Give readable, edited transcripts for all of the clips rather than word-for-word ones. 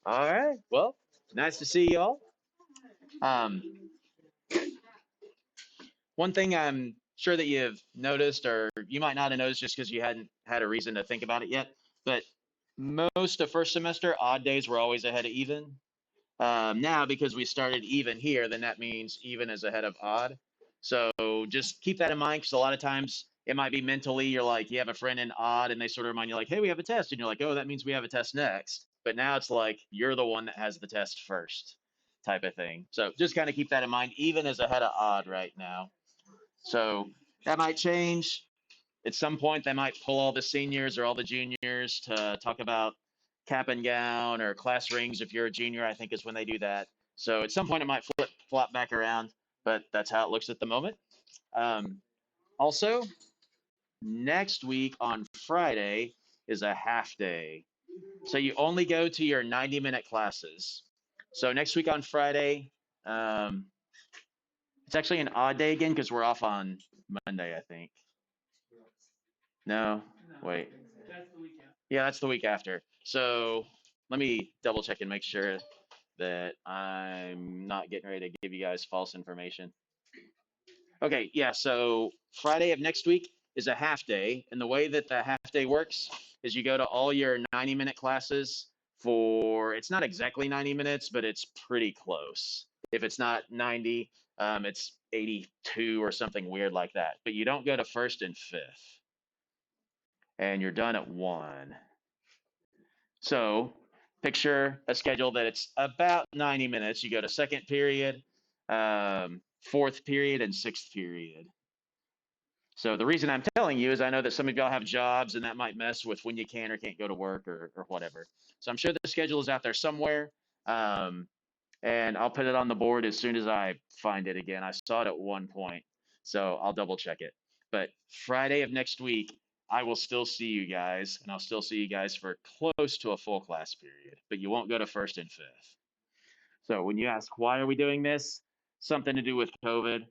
All right. Well, nice to see y'all. Um, One thing I'm sure that you've noticed, or you might not have noticed just because you hadn't had a reason to think about it yet, but most of first semester, odd days were always ahead of even. Now, because we started even here, then that means even is ahead of odd. So just keep that in mind because a lot of times it might be mentally, you're like, you have a friend in odd and they sort of remind you, like, hey, we have a test. And you're like, oh, that means we have a test next. But now it's like you're the one that has the test first type of thing. So just kind of keep that in mind. Even is ahead of odd right now. So that might change. At some point, they might pull all the seniors or all the juniors to talk about cap and gown or class rings. If you're a junior, I think is when they do that. So at some point, it might flop back around, but that's how it looks at the moment. Also, next week on Friday is a half day. So you only go to your 90-minute classes. So next week on Friday, um, it's actually an odd day again because we're off on Monday, I think. No, wait. Yeah, that's the week after. So let me double check and make sure that I'm not getting ready to give you guys false information. Okay, yeah, so Friday of next week is a half day. And the way that the half day works is you go to all your 90-minute classes for, it's not exactly 90 minutes, but it's pretty close. If it's not 90, it's 82 or something weird like that. But you don't go to first and fifth, and you're done at one. So picture a schedule that it's about 90 minutes. You go to second period, fourth period, and sixth period. So the reason I'm telling you is I know that some of y'all have jobs and that might mess with when you can or can't go to work or whatever. So I'm sure the schedule is out there somewhere. Um, and I'll put it on the board as soon as I find it again. I saw it at one point, so I'll double check it. But Friday of next week, I will still see you guys, and I'll still see you guys for close to a full class period, but you won't go to first and fifth. So when you ask why are we doing this, something to do with COVID.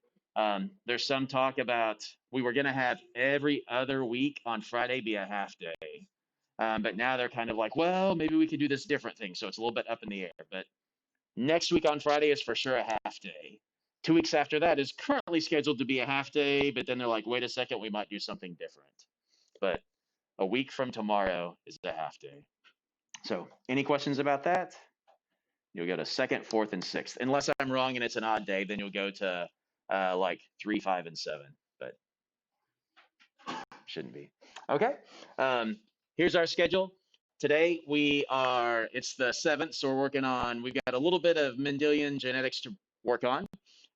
There's some talk about we were going to have every other week on Friday be a half day. But now they're kind of like, well, maybe we could do this different thing. So it's a little bit up in the air. But next week on Friday is for sure a half day. 2 weeks after that is currently scheduled to be a half day, but then they're like, wait a second, we might do something different. But a week from tomorrow is a half day. So, any questions about that? You'll go to second, fourth, and sixth. Unless I'm wrong and it's an odd day, then you'll go to like 3, 5, and 7. But shouldn't be. Okay. Here's our schedule. Today it's the 7th, so we've got a little bit of Mendelian genetics to work on.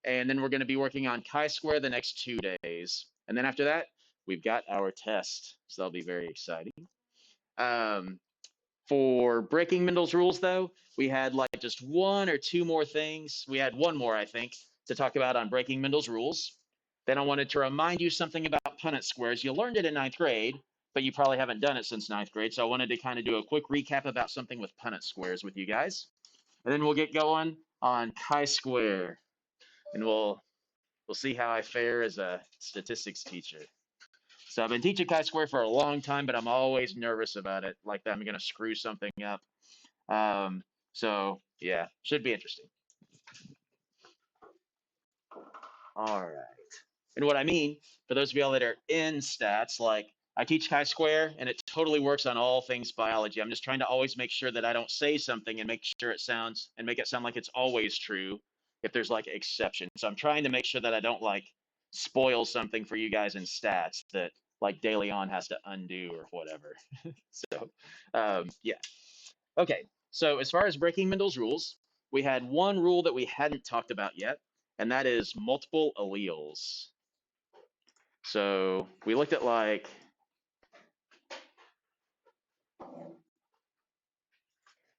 And then we're going to be working on chi-square the next 2 days. And then after that, we've got our test. So that'll be very exciting. Um, for breaking Mendel's rules, though, we had like just one or two more things. We had one more, I think, to talk about on breaking Mendel's rules. Then I wanted to remind you something about Punnett squares. You learned it in ninth grade, but you probably haven't done it since ninth grade. So I wanted to kind of do a quick recap about something with Punnett squares with you guys. And then we'll get going on chi-square, and we'll see how I fare as a statistics teacher. So I've been teaching chi-square for a long time, but I'm always nervous about it, like that I'm going to screw something up. So yeah, should be interesting. All right. And what I mean, for those of y'all that are in stats, like I teach chi-square and it totally works on all things biology. I'm just trying to always make sure that I don't say something and make sure it sounds and make it sound like it's always true if there's like exceptions. So I'm trying to make sure that I don't like spoil something for you guys in stats that like De Leon has to undo or whatever. So yeah. Okay, so as far as breaking Mendel's rules, we had one rule that we hadn't talked about yet, and that is multiple alleles. So we looked at like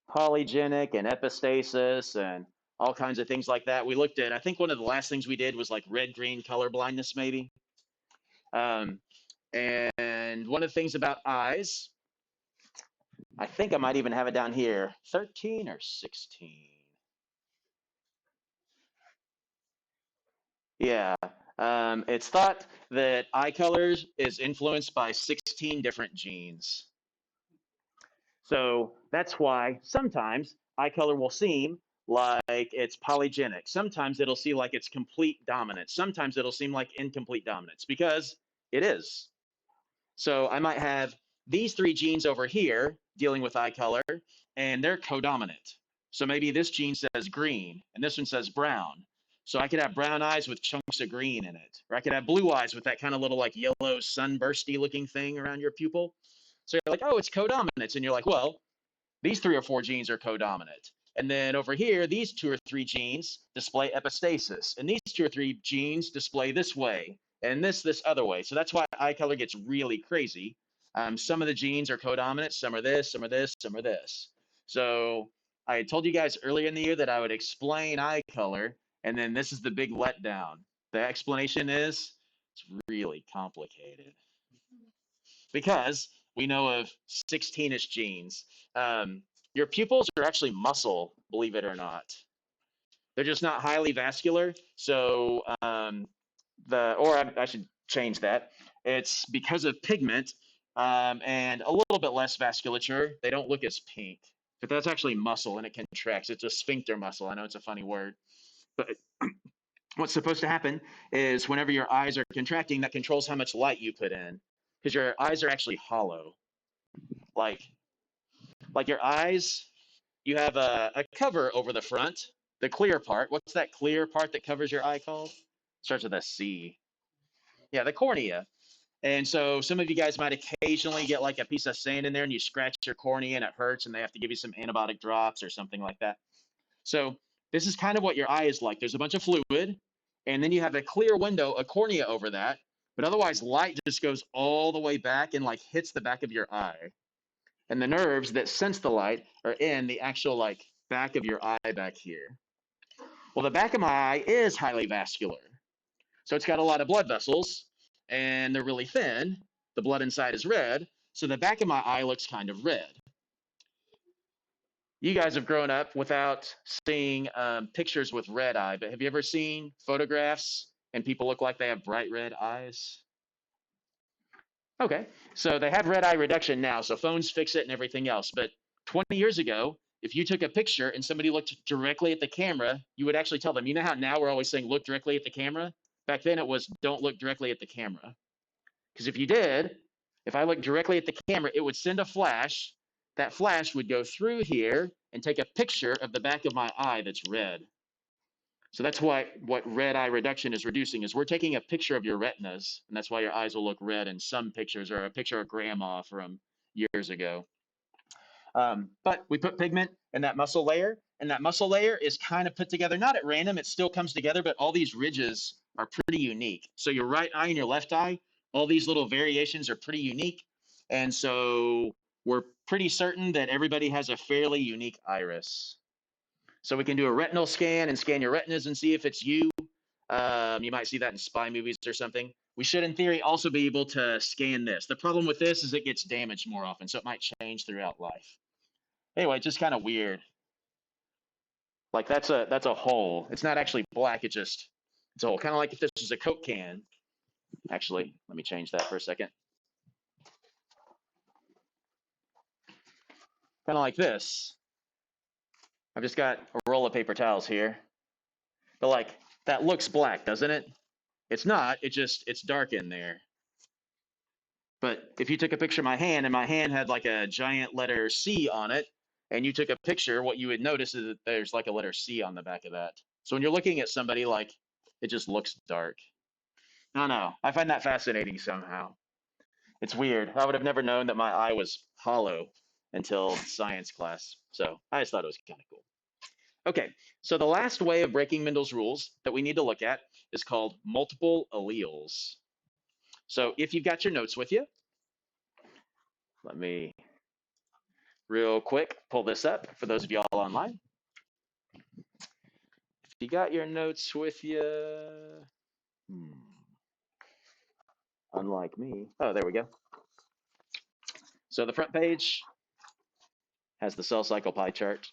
polygenic and epistasis and all kinds of things like that. We looked at, I think one of the last things we did was like red-green color blindness, maybe. Um, and one of the things about eyes, I think I might even have it down here, 13 or 16. Yeah. It's thought that eye colors is influenced by 16 different genes. So that's why sometimes eye color will seem like it's polygenic. Sometimes it'll seem like it's complete dominance. Sometimes it'll seem like incomplete dominance because it is. So I might have these three genes over here dealing with eye color, and they're codominant. So maybe this gene says green, and this one says brown. So I could have brown eyes with chunks of green in it, or I could have blue eyes with that kind of little like yellow sunbursty looking thing around your pupil. So you're like, oh, it's codominance, and you're like, well, these 3 or 4 genes are codominant. And then over here, these 2 or 3 genes display epistasis. And these 2 or 3 genes display this way, and this other way. So that's why eye color gets really crazy. Some of the genes are codominant, some are this, some are this, some are this. So I told you guys earlier in the year that I would explain eye color, and then this is the big letdown. The explanation is it's really complicated because we know of 16ish genes. Um, your pupils are actually muscle, believe it or not. They're just not highly vascular. So I should change that. It's because of pigment and a little bit less vasculature. They don't look as pink, but that's actually muscle and it contracts. It's a sphincter muscle. I know it's a funny word, but what's supposed to happen is whenever your eyes are contracting, that controls how much light you put in because your eyes are actually hollow. Like like your eyes, you have a cover over the front, the clear part. What's that clear part that covers your eye called? Starts with a C. Yeah, the cornea. And so some of you guys might occasionally get like a piece of sand in there and you scratch your cornea and it hurts and they have to give you some antibiotic drops or something like that. So this is kind of what your eye is like. There's a bunch of fluid and then you have a clear window, a cornea over that, but otherwise light just goes all the way back and like hits the back of your eye. And the nerves that sense the light are in the actual like back of your eye back here. Well, the back of my eye is highly vascular. So it's got a lot of blood vessels and they're really thin. The blood inside is red. So the back of my eye looks kind of red. You guys have grown up without seeing pictures with red eye, but have you ever seen photographs and people look like they have bright red eyes? Okay, so they have red eye reduction now, so phones fix it and everything else. But 20 years ago, if you took a picture and somebody looked directly at the camera, you would actually tell them, you know how now we're always saying look directly at the camera? Back then it was don't look directly at the camera. Because if you did, if I looked directly at the camera, it would send a flash. That flash would go through here and take a picture of the back of my eye that's red. So that's what red eye reduction is reducing is we're taking a picture of your retinas, and that's why your eyes will look red in some pictures or a picture of grandma from years ago. But we put pigment in that muscle layer, and that muscle layer is kind of put together, not at random, it still comes together, but all these ridges are pretty unique. So your right eye and your left eye, all these little variations are pretty unique. And so we're pretty certain that everybody has a fairly unique iris. So we can do a retinal scan and scan your retinas and see if it's you. You might see that in spy movies or something. We should, in theory, also be able to scan this. The problem with this is it gets damaged more often, so it might change throughout life. Anyway, just kind of weird. Like that's a hole. It's not actually black. It's a hole. Kind of like if this was a Coke can. Actually, let me change that for a second. Kind of like this. I've just got a roll of paper towels here. But like that looks black, doesn't it? It's not. It's dark in there. But if you took a picture of my hand and my hand had like a giant letter C on it, and you took a picture, what you would notice is that there's like a letter C on the back of that. So when you're looking at somebody, like it just looks dark. I don't know. I find that fascinating somehow. It's weird. I would have never known that my eye was hollow until science class. So I just thought it was kind of cool. Okay, so the last way of breaking Mendel's rules that we need to look at is called multiple alleles. So if you've got your notes with you, let me real quick pull this up for those of y'all online. If you got your notes with you, unlike me. Oh, there we go. So the front page has the cell cycle pie chart.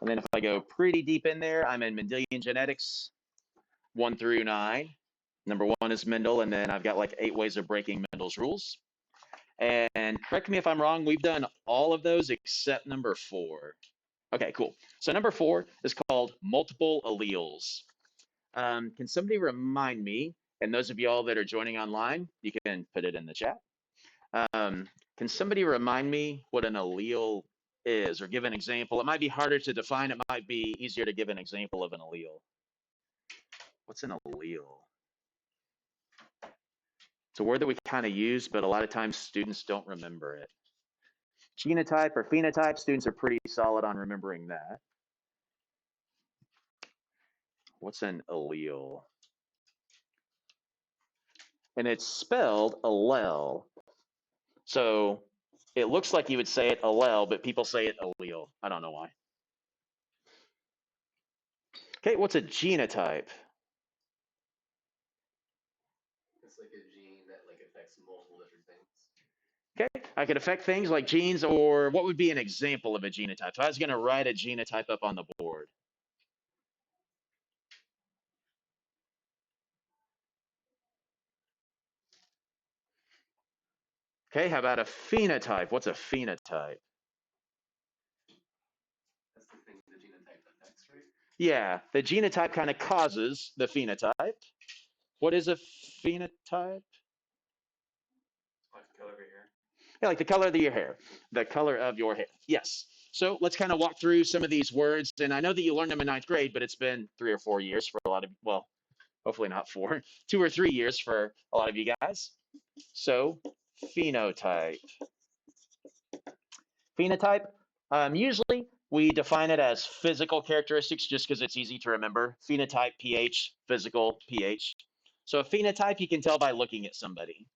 And then if I go pretty deep in there, I'm in Mendelian genetics 1 through 9. Number 1 is Mendel, and then I've got like 8 ways of breaking Mendel's rules. And correct me if I'm wrong, we've done all of those except number 4. Okay, cool. So number 4 is called multiple alleles. Can somebody remind me, and those of y'all that are joining online, you can put it in the chat. Can somebody remind me what an allele is, or give an example? It might be harder to define. It might be easier to give an example of an allele. What's an allele? It's a word that we kind of use, but a lot of times students don't remember it. Genotype or phenotype, students are pretty solid on remembering that. What's an allele? And it's spelled allele. So it looks like you would say it allele, but people say it allele. I don't know why. Okay, what's a genotype? It's like a gene that like affects multiple different things. Okay, I could affect things like genes, or what would be an example of a genotype? If I was going to write a genotype up on the board. Okay, how about a phenotype? What's a phenotype? That's the thing the genotype affects, right? Yeah, the genotype kind of causes the phenotype. What is a phenotype? Like the color of your hair. Yeah, like the color of your hair. The color of your hair. Yes. So let's kind of walk through some of these words. And I know that you learned them in 9th grade, but it's been 3 or 4 years for a lot of, well, hopefully not 4, 2 or 3 years for a lot of you guys. So phenotype. Phenotype, usually we define it as physical characteristics just because it's easy to remember. Phenotype, pH, physical, pH. So a phenotype you can tell by looking at somebody.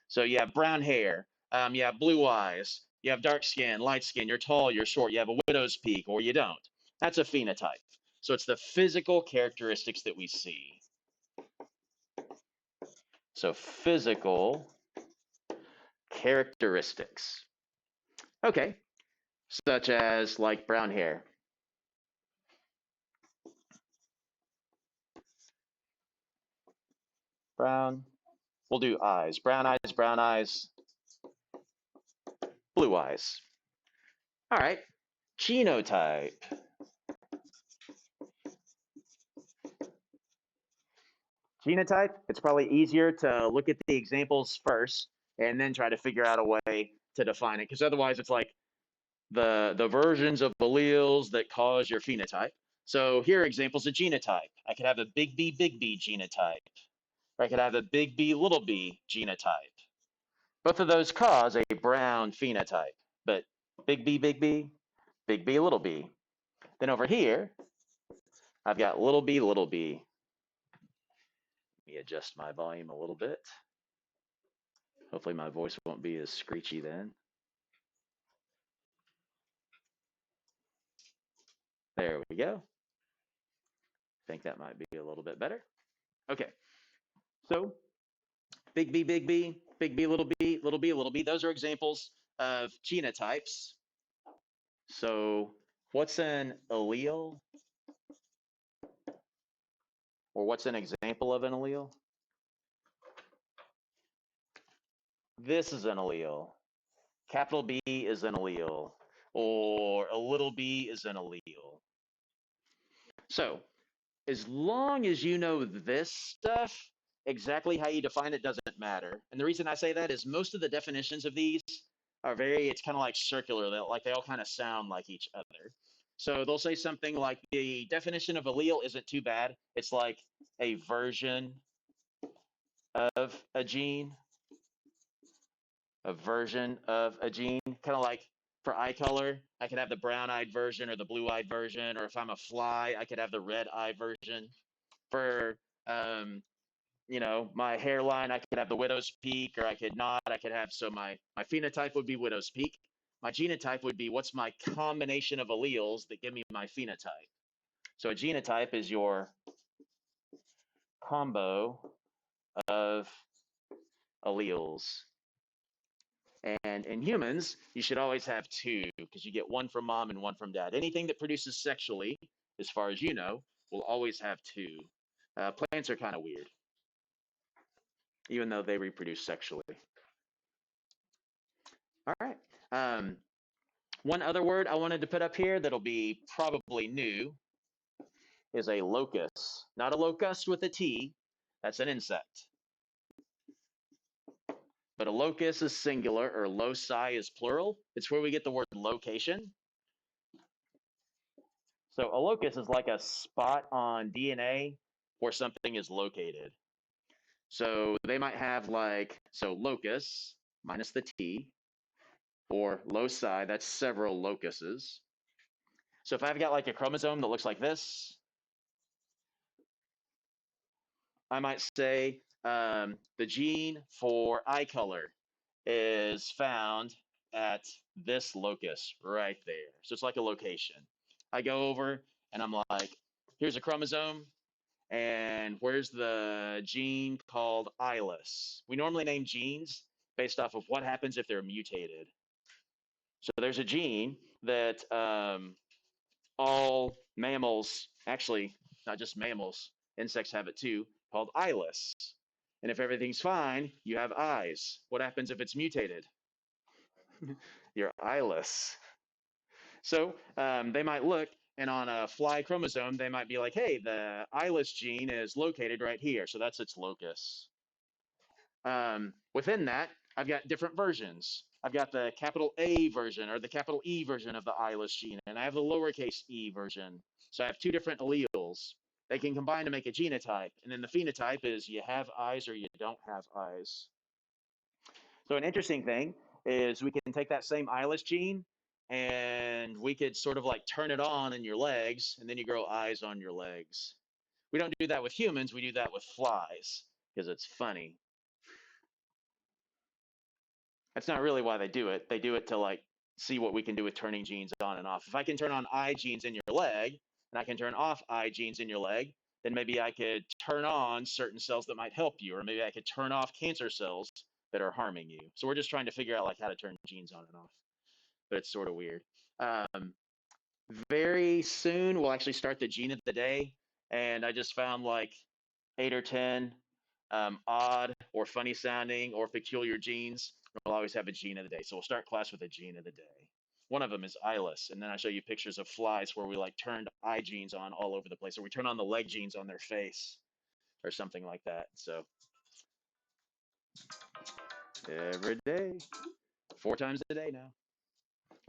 So you have brown hair, you have blue eyes, you have dark skin, light skin, you're tall, you're short, you have a widow's peak, or you don't. That's a phenotype. So it's the physical characteristics that we see. So physical characteristics. Okay, such as like brown hair. Brown. We'll do eyes. Brown eyes, blue eyes. All right. Genotype. Genotype, it's probably easier to look at the examples first and then try to figure out a way to define it, because otherwise it's like the versions of alleles that cause your phenotype. So here are examples of genotype. I could have a big B genotype, or I could have a big B genotype. Both of those cause a brown phenotype, but big B, big B, little b. Then over here, I've got little b. Let me adjust my volume a little bit. Hopefully my voice won't be as screechy then. There we go. I think that might be a little bit better. Okay, so big B, big B, big B, little b, little b, little b. Those are examples of genotypes. So what's an allele? Or what's an example of an allele? This is an allele. Capital B is an allele. Or a little b is an allele. So as long as you know this stuff, exactly how you define it doesn't matter. And the reason I say that is most of the definitions of these are it's kind of like circular. They all kind of sound like each other. So they'll say something like the definition of allele isn't too bad. It's like a version of a gene, kind of like for eye color, I could have the brown-eyed version or the blue-eyed version, or if I'm a fly, I could have the red-eye version. For my hairline, I could have the widow's peak, or I could not. I could have, so my phenotype would be widow's peak. My genotype would be what's my combination of alleles that give me my phenotype. So a genotype is your combo of alleles. And in humans, you should always have 2 because you get one from mom and one from dad. Anything that produces sexually, as far as you know, will always have 2. Plants are kind of weird, even though they reproduce sexually. All right. One other word I wanted to put up here that'll be probably new is a locus. Not a locust with a T, that's an insect. But a locus is singular or loci is plural. It's where we get the word location. So a locus is like a spot on DNA where something is located. So they might have like, so locus minus the T, or loci, that's several locuses. So if I've got like a chromosome that looks like this, I might say the gene for eye color is found at this locus right there. So it's like a location. I go over and I'm like, here's a chromosome, and where's the gene called eyeless? We normally name genes based off of what happens if they're mutated. So there's a gene that all mammals, actually, not just mammals, insects have it too, called eyeless. And if everything's fine, you have eyes. What happens if it's mutated? You're eyeless. So they might look, and on a fly chromosome, they might be like, hey, the eyeless gene is located right here. So that's its locus. Within that, I've got different versions. I've got the capital A version or the capital E version of the eyeless gene, and I have the lowercase e version. So I have two different alleles. They can combine to make a genotype, and then the phenotype is you have eyes or you don't have eyes. So an interesting thing is we can take that same eyeless gene and we could sort of like turn it on in your legs, and then you grow eyes on your legs. We don't do that with humans, we do that with flies because it's funny. That's not really why they do it. They do it to like see what we can do with turning genes on and off. If I can turn on eye genes in your leg and I can turn off eye genes in your leg, then maybe I could turn on certain cells that might help you, or maybe I could turn off cancer cells that are harming you. So we're just trying to figure out like how to turn genes on and off, but it's sort of weird. Um, very soon we'll actually start the gene of the day, and I just found like 8 or 10 odd or funny sounding or peculiar genes. We'll always have a gene of the day. So we'll start class with a gene of the day. One of them is eyeless, and then I show you pictures of flies where we like turned eye genes on all over the place, or we turn on the leg genes on their face, or something like that. So every day, 4 times a day now.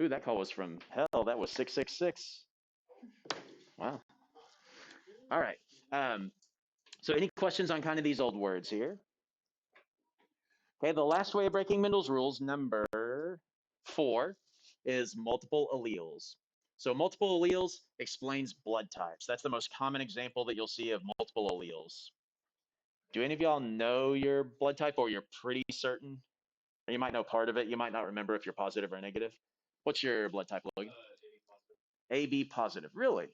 Ooh, that call was from hell. That was 666. Wow. All right. Um, so any questions on kind of these old words here? Okay, the last way of breaking Mendel's rules, number 4, is multiple alleles. So multiple alleles explains blood types. That's the most common example that you'll see of multiple alleles. Do any of y'all know your blood type, or you're pretty certain? Or you might know part of it. You might not remember if you're positive or negative. What's your blood type, Logan? AB positive. Really?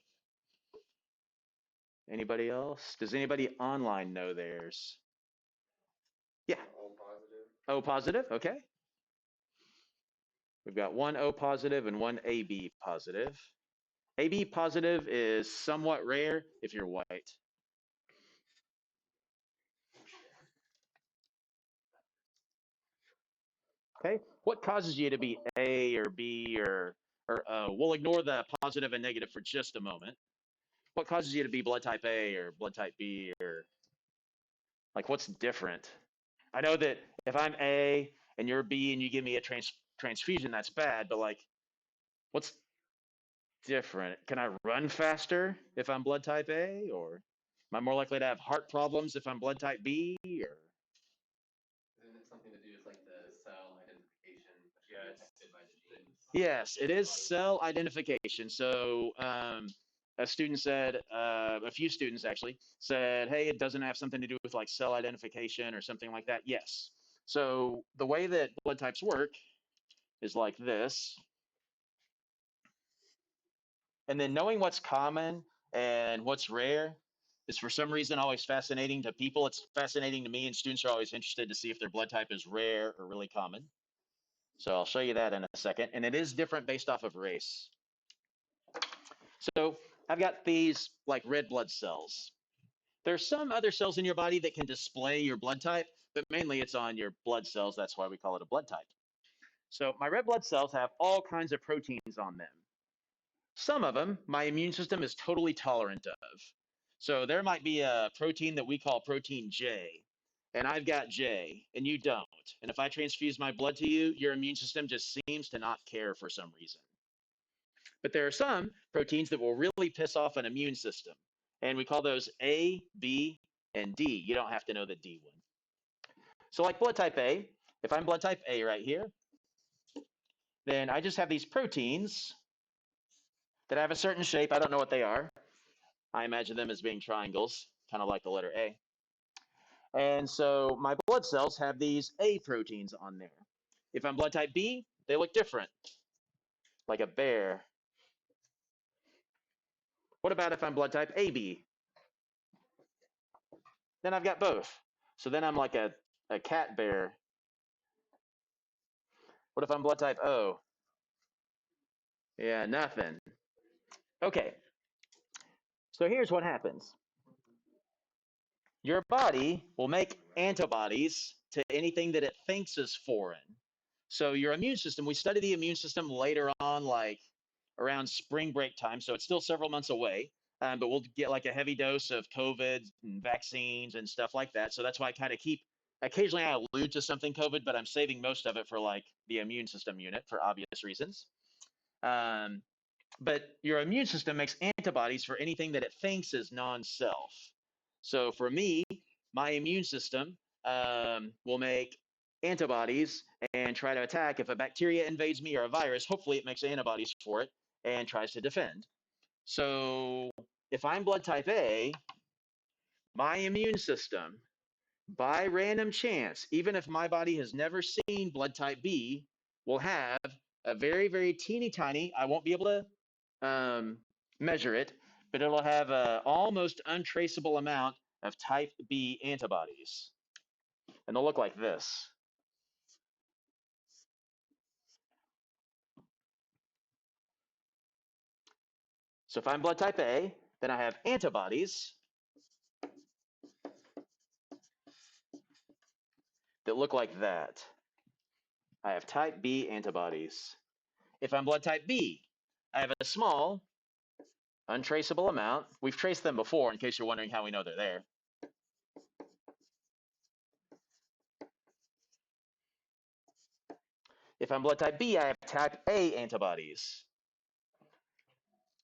Anybody else? Does anybody online know theirs? Yeah. O positive. O positive. Okay. We've got one O positive and one AB positive. AB positive is somewhat rare if you're white. Okay, what causes you to be A or B or O? We'll ignore the positive and negative for just a moment. What causes you to be blood type A or blood type B, or like what's different? I know that if I'm A and you're B and you give me a transfusion, that's bad, but like what's different? Can I run faster if I'm blood type A, or am I more likely to have heart problems if I'm blood type B, or Isn't it something to do with like the cell identification detected by the genes? yes, it is cell identification. So a student said, a few students actually said, hey, it doesn't have something to do with like cell identification or something like that. Yes. So the way that blood types work is like this. And then knowing what's common and what's rare is for some reason always fascinating to people. It's fascinating to me, and students are always interested to see if their blood type is rare or really common. So I'll show you that in a second. And it is different based off of race. So I've got these like red blood cells. There's some other cells in your body that can display your blood type, but mainly it's on your blood cells. That's why we call it a blood type. So my red blood cells have all kinds of proteins on them. Some of them, my immune system is totally tolerant of. So there might be a protein that we call protein J, and I've got J, and you don't. And if I transfuse my blood to you, your immune system just seems to not care for some reason. But there are some proteins that will really piss off an immune system, and we call those A, B, and D. You don't have to know the D one. So like blood type A, if I'm blood type A right here, then I just have these proteins that have a certain shape. I don't know what they are. I imagine them as being triangles, kind of like the letter A. And so my blood cells have these A proteins on there. If I'm blood type B, they look different, like a bear. What about if I'm blood type AB? Then I've got both. So then I'm like a cat bear. What if I'm blood type O? Yeah, nothing. Okay, so here's what happens. Your body will make antibodies to anything that it thinks is foreign. So your immune system, we study the immune system later on, like around spring break time. So it's still several months away, but we'll get like a heavy dose of COVID and vaccines and stuff like that. So that's why I kind of keep, occasionally I allude to something COVID, but I'm saving most of it for like the immune system unit for obvious reasons. Um, but your immune system makes antibodies for anything that it thinks is non-self. So for me, my immune system will make antibodies and try to attack. If a bacteria invades me or a virus, hopefully it makes antibodies for it and tries to defend. So if I'm blood type A, my immune system, by random chance, even if my body has never seen blood type B, will have a very, very teeny tiny, I won't be able to measure it, but it'll have an almost untraceable amount of type B antibodies. And they'll look like this. So if I'm blood type A, then I have antibodies that look like that. I have type B antibodies. If I'm blood type B, I have a small, untraceable amount. We've traced them before in case you're wondering how we know they're there. If I'm blood type B, I have type A antibodies.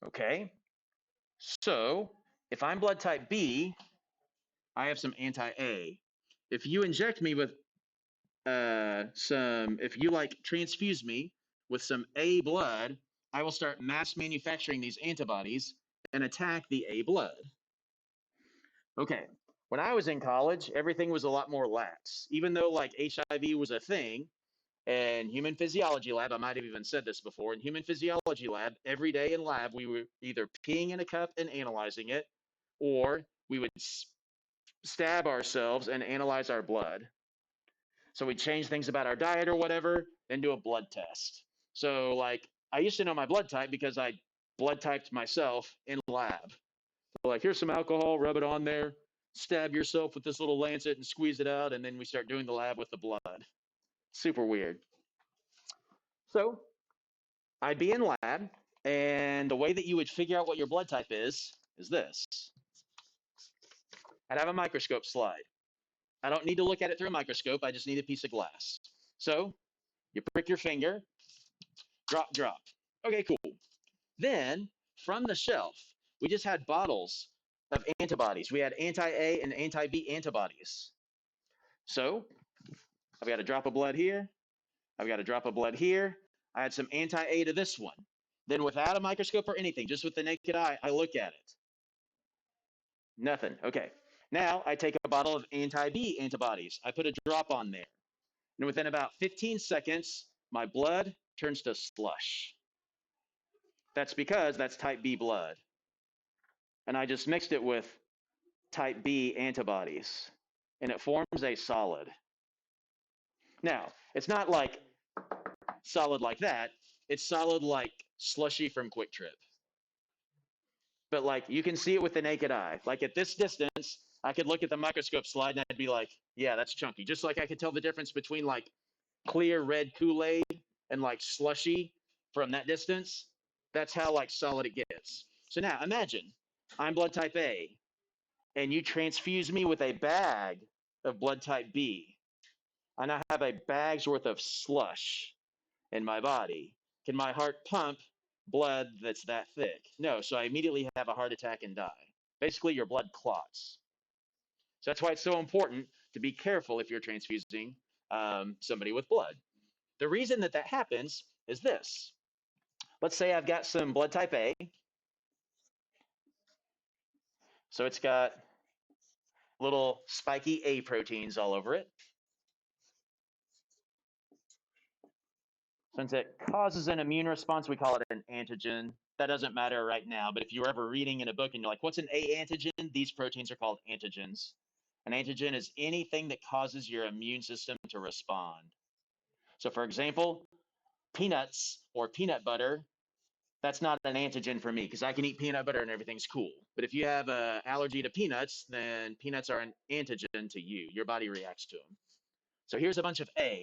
Okay, so if I'm blood type B, I have some anti-A. If you inject me with if you like transfuse me with some A blood, I will start mass manufacturing these antibodies and attack the A blood. Okay, when I was in college, everything was a lot more lax. Even though like HIV was a thing, and human physiology lab, I might have even said this before, in human physiology lab, every day in lab, we were either peeing in a cup and analyzing it, or we would stab ourselves and analyze our blood. So we'd change things about our diet or whatever, then do a blood test. So like, I used to know my blood type because I blood typed myself in lab. So like, here's some alcohol, rub it on there, stab yourself with this little lancet and squeeze it out, and then we start doing the lab with the blood. Super weird. So I'd be in lab, and the way that you would figure out what your blood type is this. I'd have a microscope slide. I don't need to look at it through a microscope. I just need a piece of glass. So you prick your finger, drop, drop. Okay, cool. Then from the shelf, we just had bottles of antibodies. We had anti-A and anti-B antibodies. So I've got a drop of blood here. I've got a drop of blood here. I had some anti-A to this one. Then without a microscope or anything, just with the naked eye, I look at it. Nothing. Okay. Now I take a bottle of anti-B antibodies. I put a drop on there. And within about 15 seconds, my blood turns to slush. That's because that's type B blood. And I just mixed it with type B antibodies. And it forms a solid. Now, it's not like solid like that. It's solid like slushy from Quick Trip. But like you can see it with the naked eye. Like at this distance, I could look at the microscope slide and I'd be like, yeah, that's chunky. Just like I could tell the difference between like clear red Kool-Aid and like slushy from that distance, that's how like solid it gets. So now imagine I'm blood type A and you transfuse me with a bag of blood type B. I now have a bag's worth of slush in my body. Can my heart pump blood that's that thick? No, so I immediately have a heart attack and die. Basically, your blood clots. So that's why it's so important to be careful if you're transfusing somebody with blood. The reason that that happens is this. Let's say I've got some blood type A. So it's got little spiky A proteins all over it. Since it causes an immune response, we call it an antigen. That doesn't matter right now, but if you were ever reading in a book and you're like, what's an A antigen? These proteins are called antigens. An antigen is anything that causes your immune system to respond. So, for example, peanuts or peanut butter, that's not an antigen for me because I can eat peanut butter and everything's cool. But if you have an allergy to peanuts, then peanuts are an antigen to you. Your body reacts to them. So here's a bunch of A.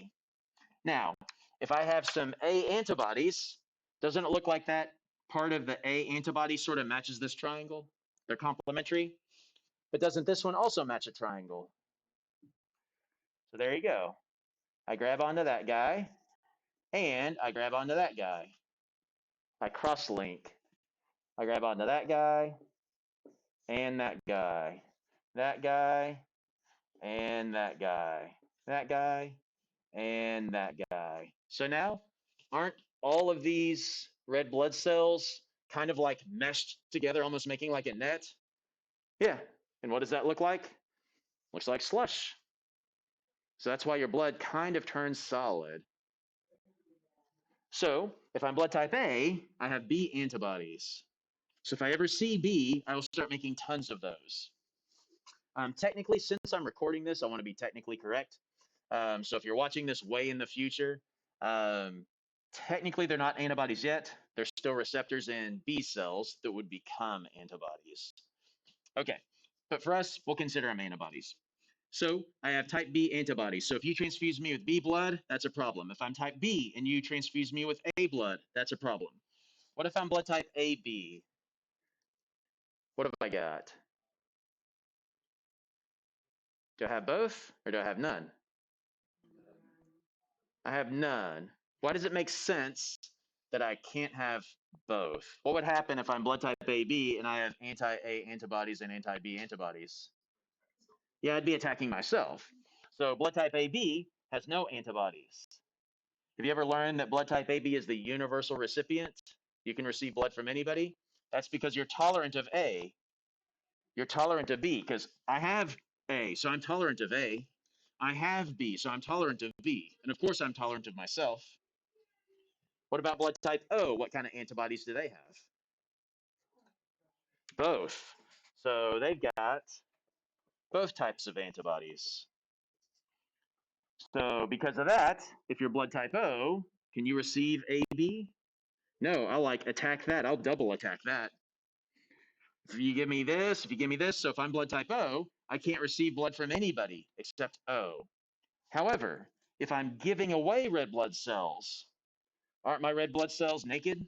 Now, if I have some A antibodies, doesn't it look like that part of the A antibody sort of matches this triangle? They're complementary. But doesn't this one also match a triangle? So there you go. I grab onto that guy, and I grab onto that guy. I cross-link. I grab onto that guy, and that guy. That guy, and that guy. That guy, and that guy. So now, aren't all of these red blood cells kind of like meshed together, almost making like a net? Yeah. And what does that look like? Looks like slush. So that's why your blood kind of turns solid. So if I'm blood type A, I have B antibodies. So if I ever see B, I will start making tons of those. Technically, since I'm recording this, I want to be technically correct. So if you're watching this way in the future, um, technically they're not antibodies yet. They're still receptors in B cells that would become antibodies. Okay, but for us, we'll consider them antibodies. So I have type B antibodies. So if you transfuse me with B blood, that's a problem. If I'm type B and you transfuse me with A blood, that's a problem. What if I'm blood type AB? What have I got? Do I have both or do I have none? I have none. Why does it make sense that I can't have both? What would happen if I'm blood type AB and I have anti-A antibodies and anti-B antibodies? Yeah, I'd be attacking myself. So blood type AB has no antibodies. Have you ever learned that blood type AB is the universal recipient? You can receive blood from anybody. That's because you're tolerant of A. You're tolerant of B because I have A, so I'm tolerant of A. I have B, so I'm tolerant of B. And of course, I'm tolerant of myself. What about blood type O? What kind of antibodies do they have? Both. So they've got both types of antibodies. So because of that, if you're blood type O, can you receive AB? No, I'll like attack that. I'll double attack that. If you give me this, if you give me this, so if I'm blood type O, I can't receive blood from anybody except O. However, if I'm giving away red blood cells, aren't my red blood cells naked?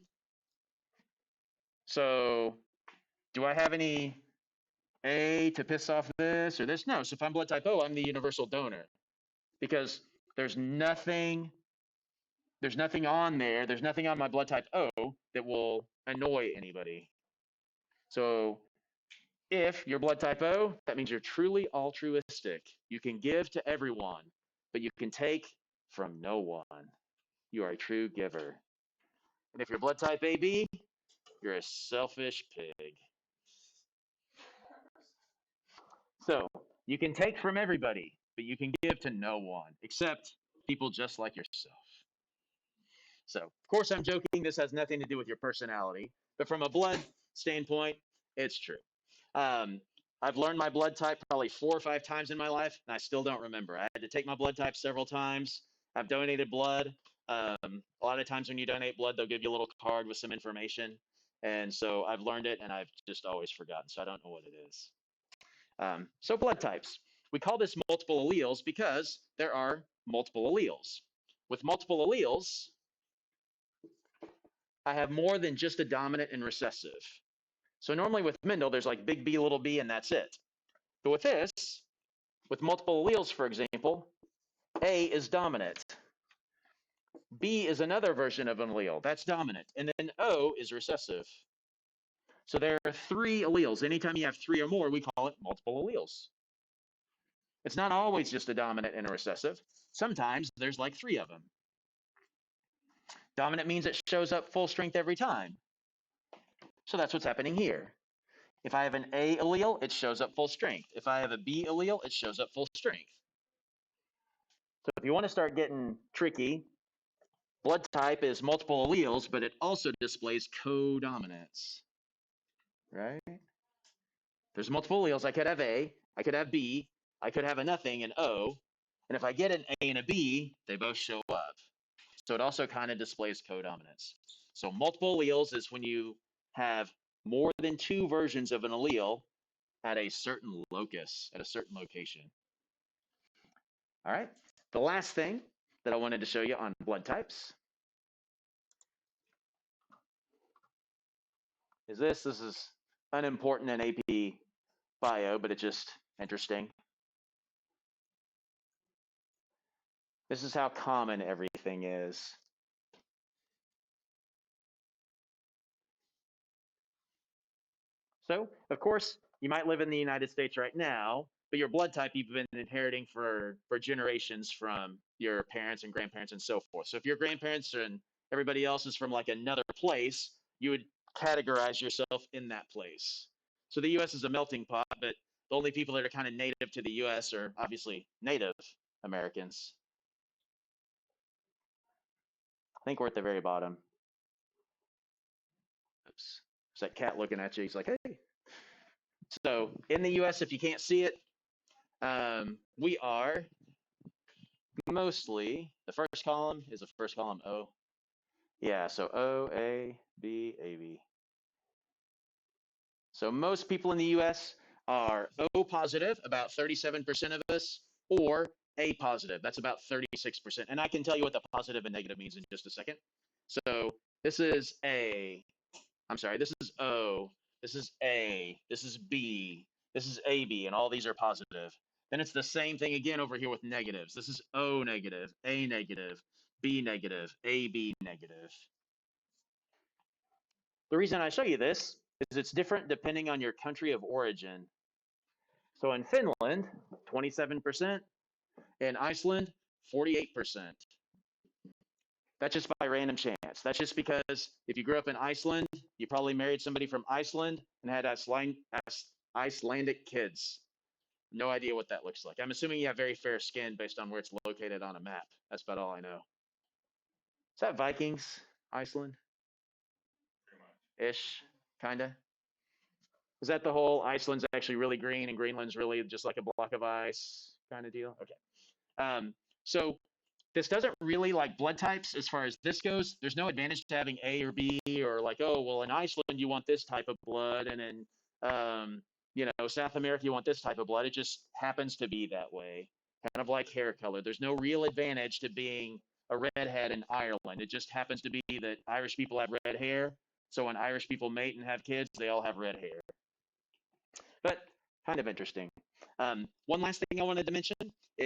So do I have any A to piss off this or this? No. So if I'm blood type O, I'm the universal donor because there's nothing on there, there's nothing on my blood type O that will annoy anybody. So if you're blood type O, that means you're truly altruistic. You can give to everyone, but you can take from no one. You are a true giver. And if you're blood type AB, you're a selfish pig. So you can take from everybody, but you can give to no one except people just like yourself. So, of course, I'm joking. This has nothing to do with your personality, but from a blood standpoint, it's true. Um, I've learned my blood type probably 4 or 5 times in my life, and I still don't remember. I had to take my blood type several times. I've donated blood. A lot of times when you donate blood, they'll give you a little card with some information. And so I've learned it, and I've just always forgotten. So I don't know what it is. So blood types. We call this multiple alleles because there are multiple alleles. With multiple alleles, I have more than just a dominant and recessive. So normally with Mendel, there's like big B, little b, and that's it. But with this, with multiple alleles, for example, A is dominant. B is another version of an allele. That's dominant. And then O is recessive. So there are 3 alleles. Anytime you have 3 or more, we call it multiple alleles. It's not always just a dominant and a recessive. Sometimes there's like 3 of them. Dominant means it shows up full strength every time. So that's what's happening here. If I have an A allele, it shows up full strength. If I have a B allele, it shows up full strength. So if you want to start getting tricky, blood type is multiple alleles, but it also displays codominance, right? There's multiple alleles. I could have A, I could have B, I could have a nothing, an O, and if I get an A and a B, they both show up. So it also kind of displays codominance. So multiple alleles is when you have more than 2 versions of an allele at a certain locus, at a certain location. All right. The last thing that I wanted to show you on blood types is this. This is unimportant in AP Bio, but it's just interesting. This is how common everything is. So, of course, you might live in the United States right now, but your blood type you've been inheriting for generations from your parents and grandparents and so forth. So if your grandparents and everybody else is from like another place, you would categorize yourself in that place. So the US is a melting pot, but the only people that are kind of native to the US are obviously Native Americans. I think we're at the very bottom. Oops. There's that cat looking at you. He's like, hey. So in the US, if you can't see it, we are mostly, the first column is the first column O. Yeah, so O, A, B, A, B. So most people in the US are O positive, about 37% of us, or A positive, that's about 36%. And I can tell you what the positive and negative means in just a second. So this is A, I'm sorry, this is O, this is A, this is B, this is AB, and all these are positive. Then it's the same thing again over here with negatives. This is O negative, A negative, B negative, AB negative. The reason I show you this is it's different depending on your country of origin. So in Finland, 27%, in Iceland, 48%. That's just by random chance. That's just because if you grew up in Iceland, you probably married somebody from Iceland and had Icelandic kids. No idea what that looks like. I'm assuming you have very fair skin based on where it's located on a map. That's about all I know. Is that Vikings, Iceland? Ish, kind of. Is that the whole Iceland's actually really green and Greenland's really just like a block of ice kind of deal? Okay. So this doesn't really like blood types as far as this goes. There's no advantage to having A or B or like, oh, well, in Iceland, you want this type of blood. And in, South America, you want this type of blood. It just happens to be that way, kind of like hair color. There's no real advantage to being a redhead in Ireland. It just happens to be that Irish people have red hair. So when Irish people mate and have kids, they all have red hair. But kind of interesting. One last thing I wanted to mention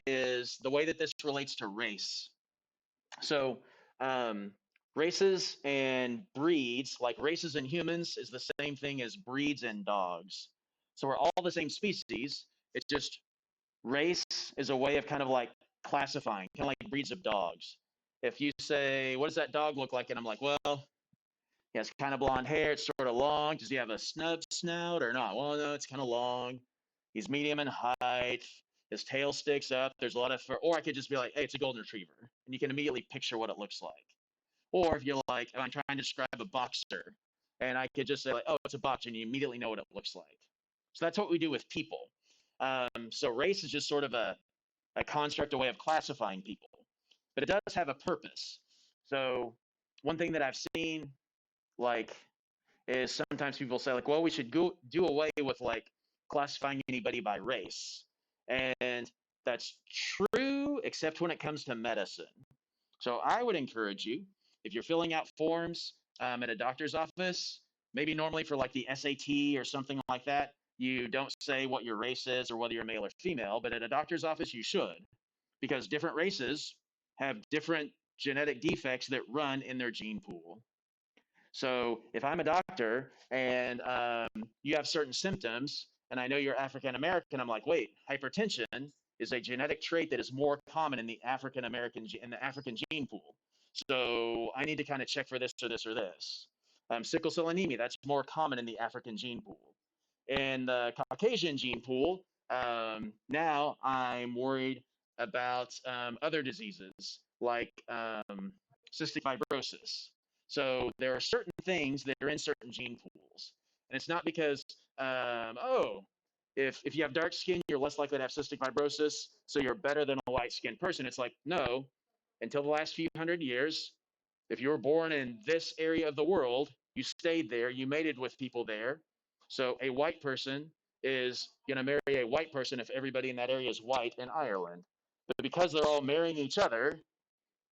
is the way that this relates to race. So races and breeds, like races and humans, is the same thing as breeds and dogs. So we're all the same species. It's just race is a way of kind of like classifying, kind of like breeds of dogs. If you say, what does that dog look like? And I'm like, well, he has kind of blonde hair. It's sort of long. Does he have a snub snout or not? Well, no, it's kind of long. He's medium in height. His tail sticks up. There's a lot of fur. Or I could just be like, hey, it's a golden retriever. And you can immediately picture what it looks like. Or if you're like, I'm trying to describe a boxer, and I could just say, like, oh, it's a boxer, and you immediately know what it looks like. So that's what we do with people. So race is just sort of a construct, a way of classifying people. But it does have a purpose. So one thing that I've seen, like, is sometimes people say like, well, we should do away with like classifying anybody by race. And that's true, except when it comes to medicine. So I would encourage you, if you're filling out forms, at a doctor's office, maybe normally for like the SAT or something like that, you don't say what your race is or whether you're male or female, but at a doctor's office, you should, because different races have different genetic defects that run in their gene pool. So if I'm a doctor and you have certain symptoms, and I know you're African American, I'm like, wait, hypertension is a genetic trait that is more common in the African gene pool. So I need to kind of check for this or this or this. Sickle cell anemia, that's more common in the African gene pool. In the Caucasian gene pool, now I'm worried about other diseases like cystic fibrosis. So there are certain things that are in certain gene pools, and it's not because if you have dark skin, you're less likely to have cystic fibrosis, so you're better than a light skinned person. It's like no, until the last few hundred years, if you were born in this area of the world, you stayed there, you mated with people there. So a white person is going to marry a white person if everybody in that area is white in Ireland. But because they're all marrying each other,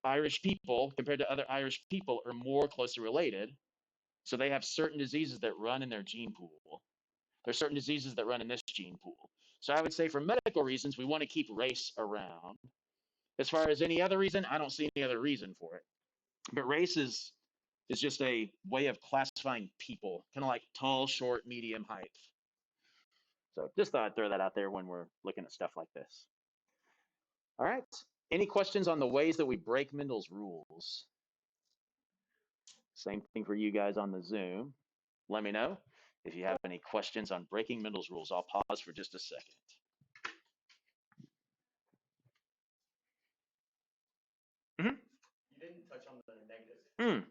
Irish people, compared to other Irish people, are more closely related. So they have certain diseases that run in their gene pool. There's certain diseases that run in this gene pool. So I would say for medical reasons, we want to keep race around. As far as any other reason, I don't see any other reason for it. But race is just a way of classifying people, kind of like tall, short, medium, height. So just thought I'd throw that out there when we're looking at stuff like this. All right. Any questions on the ways that we break Mendel's rules? Same thing for you guys on the Zoom. Let me know if you have any questions on breaking Mendel's rules. I'll pause for just a second. Mm-hmm. You didn't touch on the negative.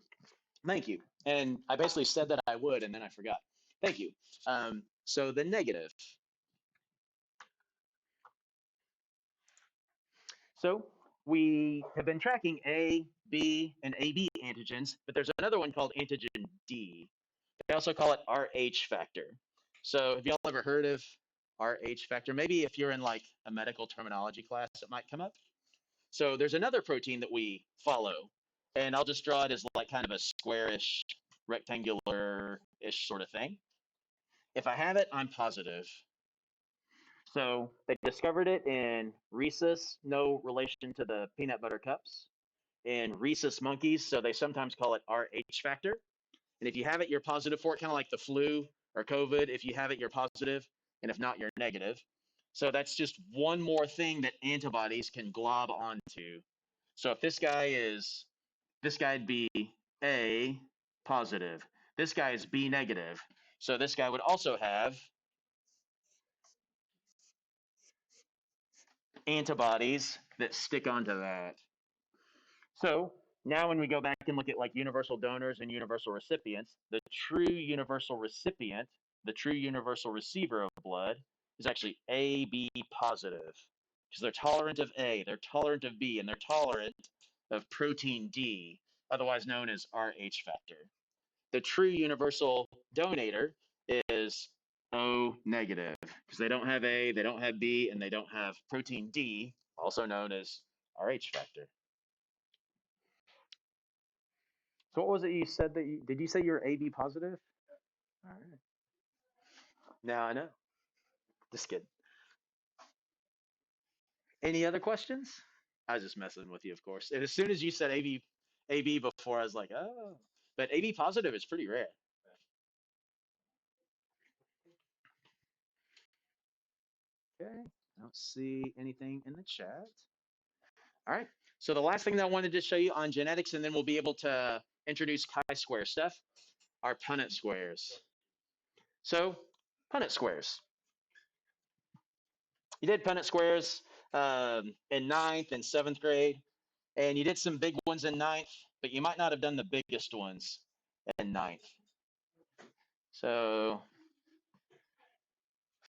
Thank you. And I basically said that I would, and then I forgot. Thank you. So the negative. So we have been tracking A, B, and AB antigens, but there's another one called antigen D. They also call it Rh factor. So have y'all ever heard of Rh factor? Maybe if you're in like a medical terminology class, it might come up. So there's another protein that we follow, and I'll just draw it as like kind of a squarish, rectangular-ish sort of thing. If I have it, I'm positive. So they discovered it in rhesus, no relation to the peanut butter cups, in rhesus monkeys, so they sometimes call it Rh factor. And if you have it, you're positive for it, kind of like the flu or COVID. If you have it, you're positive, and if not, you're negative. So that's just one more thing that antibodies can glob onto. So if this guy'd be A positive. This guy is B negative. So this guy would also have antibodies that stick onto that. So now when we go back and look at like universal donors and universal recipients, the true universal recipient, the true universal receiver of blood is actually AB positive because they're tolerant of A, they're tolerant of B, and they're tolerant of protein D, otherwise known as Rh factor. The true universal donator is O negative because they don't have A, they don't have B, and they don't have protein D, also known as Rh factor. So what was it you said that you did you say you're AB positive? All right. Now I know. Just kidding. Any other questions? I was just messing with you, of course. And as soon as you said AB before, I was like, oh. But AB positive is pretty rare. Okay. I don't see anything in the chat. All right. So the last thing that I wanted to show you on genetics, and then we'll be able to introduce chi-square stuff, are Punnett squares. So Punnett squares. You did Punnett squares in ninth and seventh grade, and you did some big ones in ninth, but you might not have done the biggest ones in ninth. So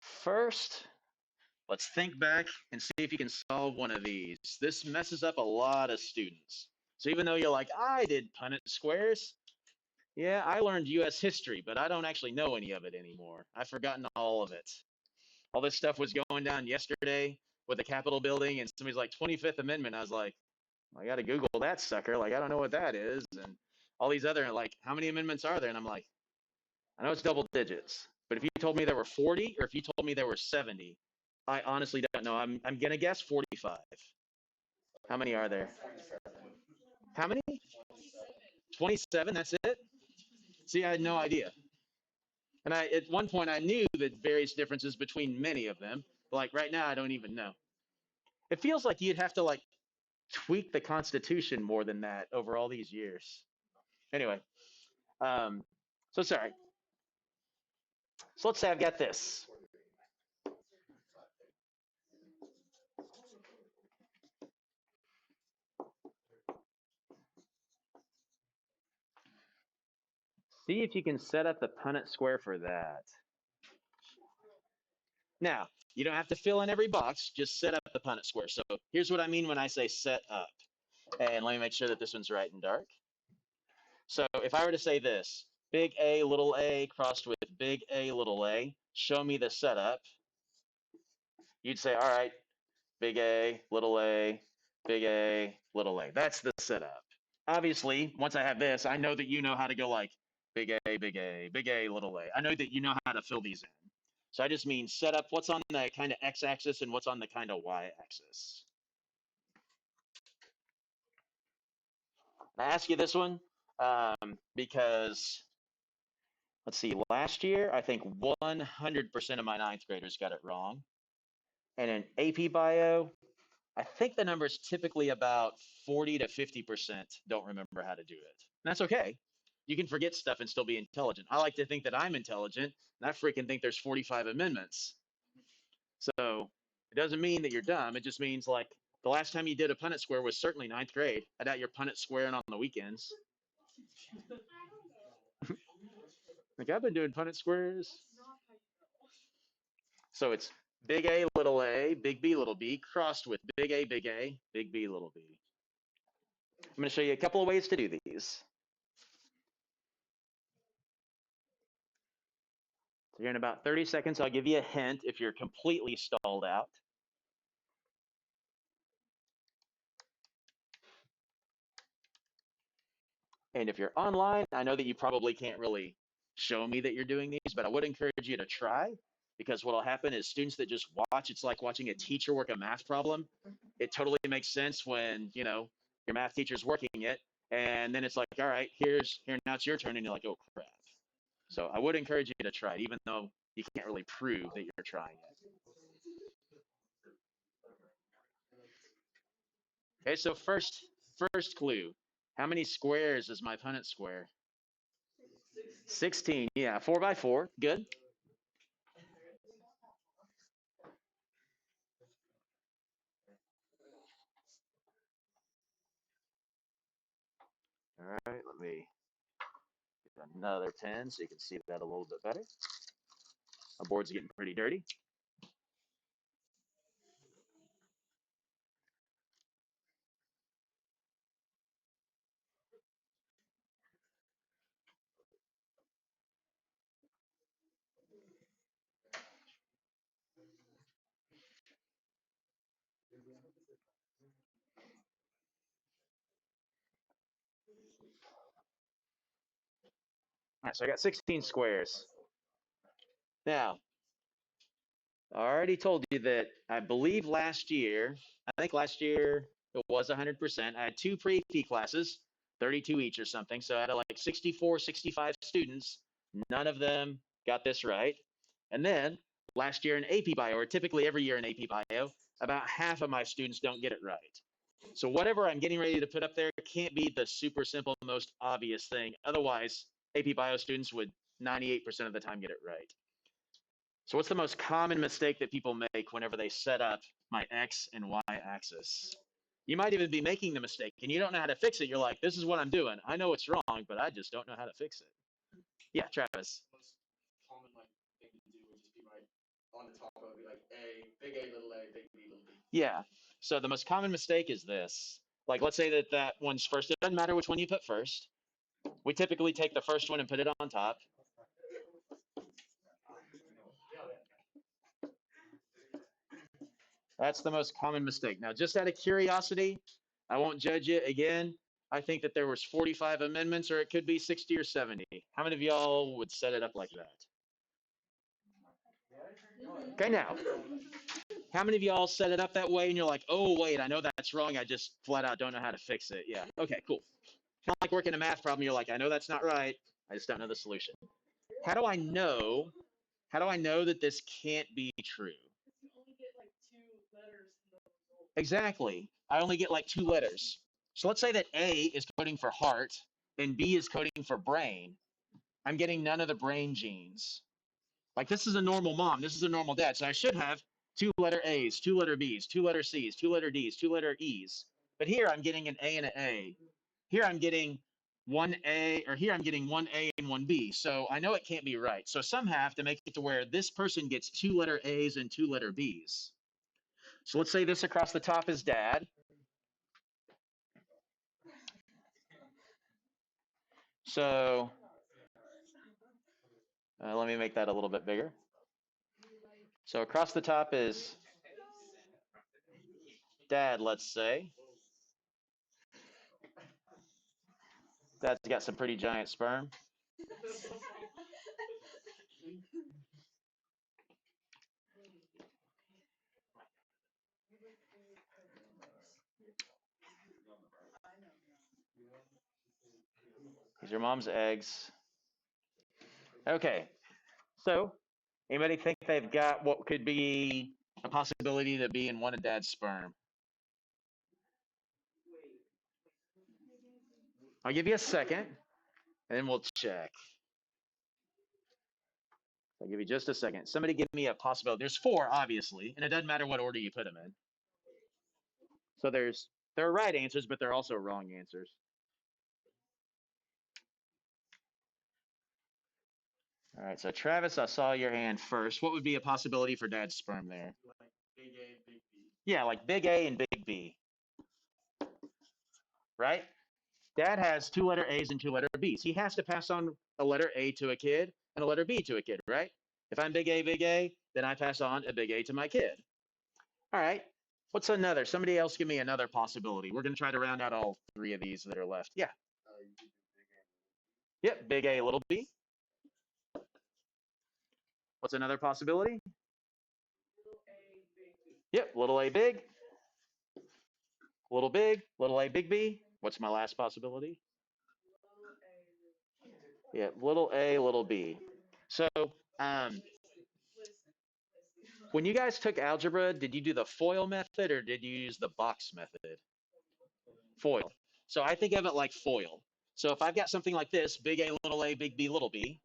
first, let's think back and see if you can solve one of these. This messes up a lot of students. So even though you're like, I did Punnett squares, yeah, I learned US history, but I don't actually know any of it anymore. I've forgotten all of it. All this stuff was going down yesterday with the Capitol building, and somebody's like, 25th Amendment. I was like, I got to Google that sucker. Like, I don't know what that is. And all these other like, how many amendments are there? And I'm like, I know it's double digits, but if you told me there were 40 or if you told me there were 70, I honestly don't know. I'm gonna guess 45. How many are there? How many? 27. That's it. See, I had no idea. And at one point I knew the various differences between many of them. But like right now, I don't even know. It feels like you'd have to like tweak the Constitution more than that over all these years. Anyway, um, so sorry. So let's say I've got this. See if you can set up the Punnett square for that. Now, you don't have to fill in every box, just set up the Punnett square. So here's what I mean when I say set up. And let me make sure that this one's right and dark. So if I were to say this, big A crossed with big A little a, show me the setup, you'd say, all right, big A, little a, big A, little a. That's the setup. Obviously, once I have this, I know that you know how to go like big A, big A, big A, little a. I know that you know how to fill these in. So I just mean set up what's on the kind of x-axis and what's on the kind of y-axis. I ask you this one because, let's see, last year, I think 100% of my ninth graders got it wrong. And in AP Bio, I think the number is typically about 40 to 50% don't remember how to do it. And that's okay. You can forget stuff and still be intelligent. I like to think that I'm intelligent, and I freaking think there's 45 amendments. So it doesn't mean that you're dumb. It just means like the last time you did a Punnett square was certainly ninth grade. I doubt you're Punnett squaring on the weekends. Like I've been doing Punnett squares. So it's big A, big B, little b, crossed with big A, big B, little b. I'm going to show you a couple of ways to do these. So here in about 30 seconds, I'll give you a hint if you're completely stalled out. And if you're online, I know that you probably can't really show me that you're doing these, but I would encourage you to try, because what'll happen is students that just watch, it's like watching a teacher work a math problem. It totally makes sense when, you know, your math teacher's working it, and then it's like, all right, here now it's your turn, and you're like, oh crap. So I would encourage you to try it, even though you can't really prove that you're trying it. Okay, so first clue. How many squares is my Punnett square? 16. Yeah, 4 by 4. Good. All right, let me get another 10 so you can see that a little bit better. My board's getting pretty dirty. All right, so I got 16 squares. Now, I already told you that I believe I think last year it was 100%. I had two pre-AP classes, 32 each or something. So I had like 64, 65 students. None of them got this right. And then last year in AP Bio, or typically every year in AP Bio, about half of my students don't get it right. So whatever I'm getting ready to put up there can't be the super simple, most obvious thing. Otherwise, AP Bio students would 98% of the time get it right. So what's the most common mistake that people make whenever they set up my X and Y axis? You might even be making the mistake and you don't know how to fix it. You're like, this is what I'm doing. I know it's wrong, but I just don't know how to fix it. Yeah, Travis. Most common like thing to do would just be right on the top of it, like A, little A, big B, little B. Yeah. So the most common mistake is this. Like, let's say that one's first. It doesn't matter which one you put first. We typically take the first one and put it on top. That's the most common mistake. Now, just out of curiosity, I won't judge you again. I think that there was 45 amendments, or it could be 60 or 70. How many of y'all would set it up like that? Okay, now, how many of y'all set it up that way and you're like, oh, wait, I know that's wrong. I just flat out don't know how to fix it. Yeah. Okay, cool. Kind of like working a math problem. You're like, I know that's not right. I just don't know the solution. How do I know? How do I know that this can't be true? Exactly. I only get like 2 letters. So let's say that A is coding for heart and B is coding for brain. I'm getting none of the brain genes. Like this is a normal mom, this is a normal dad. So I should have 2 letter A's, 2 letter B's, 2 letter C's, 2 letter D's, 2 letter E's. But here I'm getting an A and an A. Here I'm getting one A, or here I'm getting one A and one B. So I know it can't be right. So somehow I have to make it to where this person gets 2 letter A's and 2 letter B's. So let's say this across the top is dad. So let me make that a little bit bigger. So across the top is dad, let's say. Dad's got some pretty giant sperm. These are mom's eggs. Okay, so anybody think they've got what could be a possibility to be in one of dad's sperm? I'll give you a second, and then we'll check. I'll give you just a second. Somebody give me a possibility. There's 4, obviously, and it doesn't matter what order you put them in. So there are right answers, but there are also wrong answers. All right, so Travis, I saw your hand first. What would be a possibility for dad's sperm there? Like big A, big B. Yeah, like big A and big B, right? Dad has 2 letter A's and 2 letter B's. He has to pass on a letter A to a kid and a letter B to a kid, right? If I'm big A, then I pass on a big A to my kid. All right. What's another? Somebody else give me another possibility. We're going to try to round out all 3 of these that are left. Yeah. Yep. Big A, little B. What's another possibility? Yep. Little A, big. Little big. Little A, big B. What's my last possibility? Yeah. Little A, little B. So, um, when you guys took algebra, did you do the FOIL method or did you use the box method? FOIL. So I think of it like FOIL. So if I've got something like this, big A, big B, little b,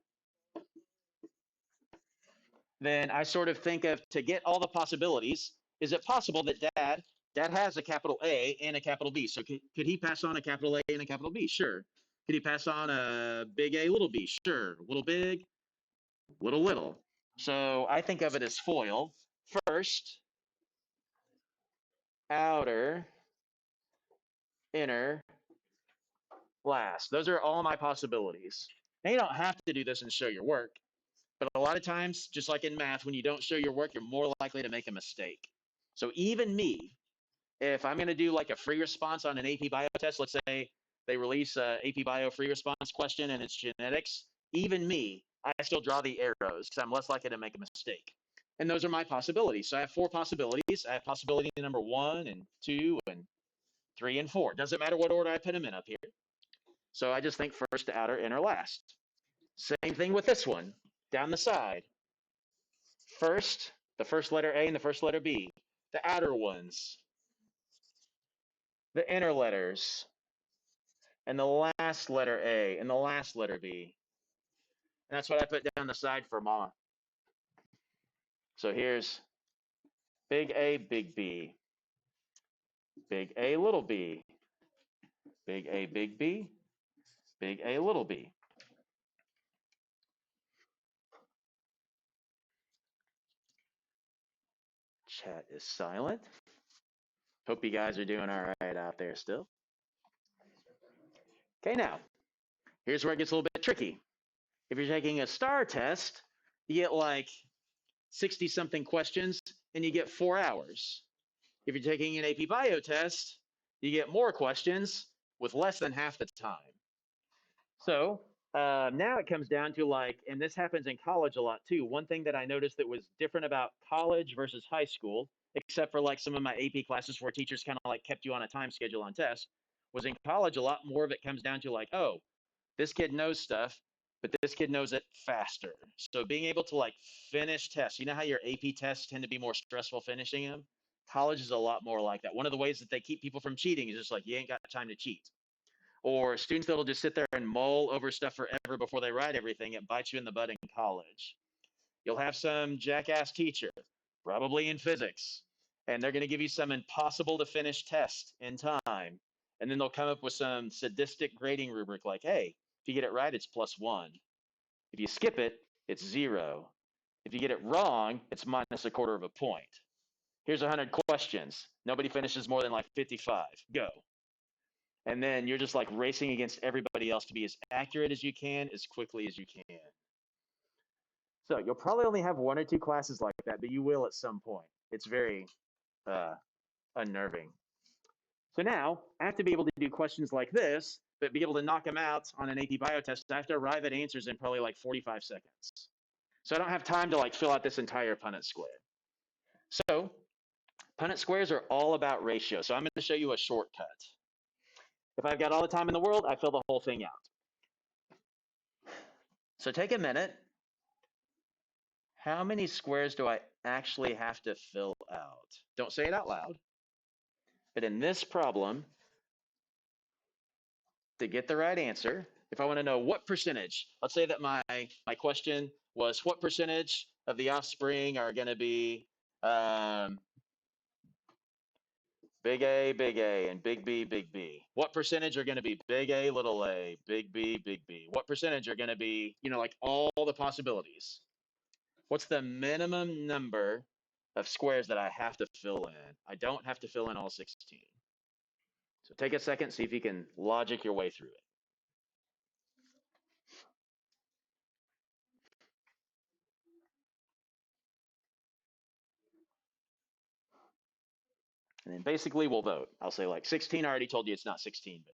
then I sort of think of, to get all the possibilities, is it possible that dad has a capital A and a capital B? So could he pass on a capital A and a capital B? Sure. Could he pass on a big A, little b? Sure. Little big, little little. So I think of it as FOIL. First, outer, inner, last. Those are all my possibilities. Now you don't have to do this and show your work, but a lot of times, just like in math, when you don't show your work, you're more likely to make a mistake. So even me, if I'm going to do like a free response on an AP Bio test, let's say they release a AP Bio free response question and it's genetics, even me, I still draw the arrows because I'm less likely to make a mistake. And those are my possibilities. So I have 4 possibilities. I have possibility number 1 and 2 and 3 and 4. Doesn't matter what order I put them in up here. So I just think first, outer, inner, last. Same thing with this one, down the side. First, the first letter A and the first letter B. The outer ones, the inner letters, and the last letter A and the last letter B. And that's what I put down the side for Ma. So here's big A, big B, big A, little b, big A, big B, big A, little b. Chat is silent. Hope you guys are doing all right out there still. Okay, now, here's where it gets a little bit tricky. If you're taking a STAR test, you get like 60 something questions and you get 4 hours. If you're taking an AP Bio test, you get more questions with less than half the time. So now it comes down to like, and this happens in college a lot too. One thing that I noticed that was different about college versus high school, except for like some of my AP classes where teachers kind of like kept you on a time schedule on tests, was in college a lot more of it comes down to like, oh, this kid knows stuff, but this kid knows it faster. So being able to like finish tests, you know how your AP tests tend to be more stressful finishing them? College is a lot more like that. One of the ways that they keep people from cheating is just like, you ain't got time to cheat. Or students that'll just sit there and mull over stuff forever before they write everything. It bites you in the butt in college. You'll have some jackass teacher, probably in physics, and they're going to give you some impossible to finish test in time. And then they'll come up with some sadistic grading rubric like, hey, if you get it right, it's +1. If you skip it, it's 0. If you get it wrong, it's -1/4 of a point. Here's 100 questions. Nobody finishes more than like 55. Go. And then you're just like racing against everybody else to be as accurate as you can, as quickly as you can. So you'll probably only have 1 or 2 classes like that, but you will at some point. It's very unnerving. So now I have to be able to do questions like this, but be able to knock them out on an AP Bio test. I have to arrive at answers in probably like 45 seconds. So I don't have time to like fill out this entire Punnett square. So Punnett squares are all about ratio. So I'm going to show you a shortcut. If I've got all the time in the world, I fill the whole thing out. So take a minute. How many squares do I actually have to fill out? Don't say it out loud. But in this problem, to get the right answer, if I want to know what percentage, let's say that my question was what percentage of the offspring are going to be big A, and big B. What percentage are going to be big A, little a, big B? What percentage are going to be, like all the possibilities? What's the minimum number of squares that I have to fill in? I don't have to fill in all 16. So take a second, see if you can logic your way through it. And then basically we'll vote. I'll say like 16, I already told you it's not 16, but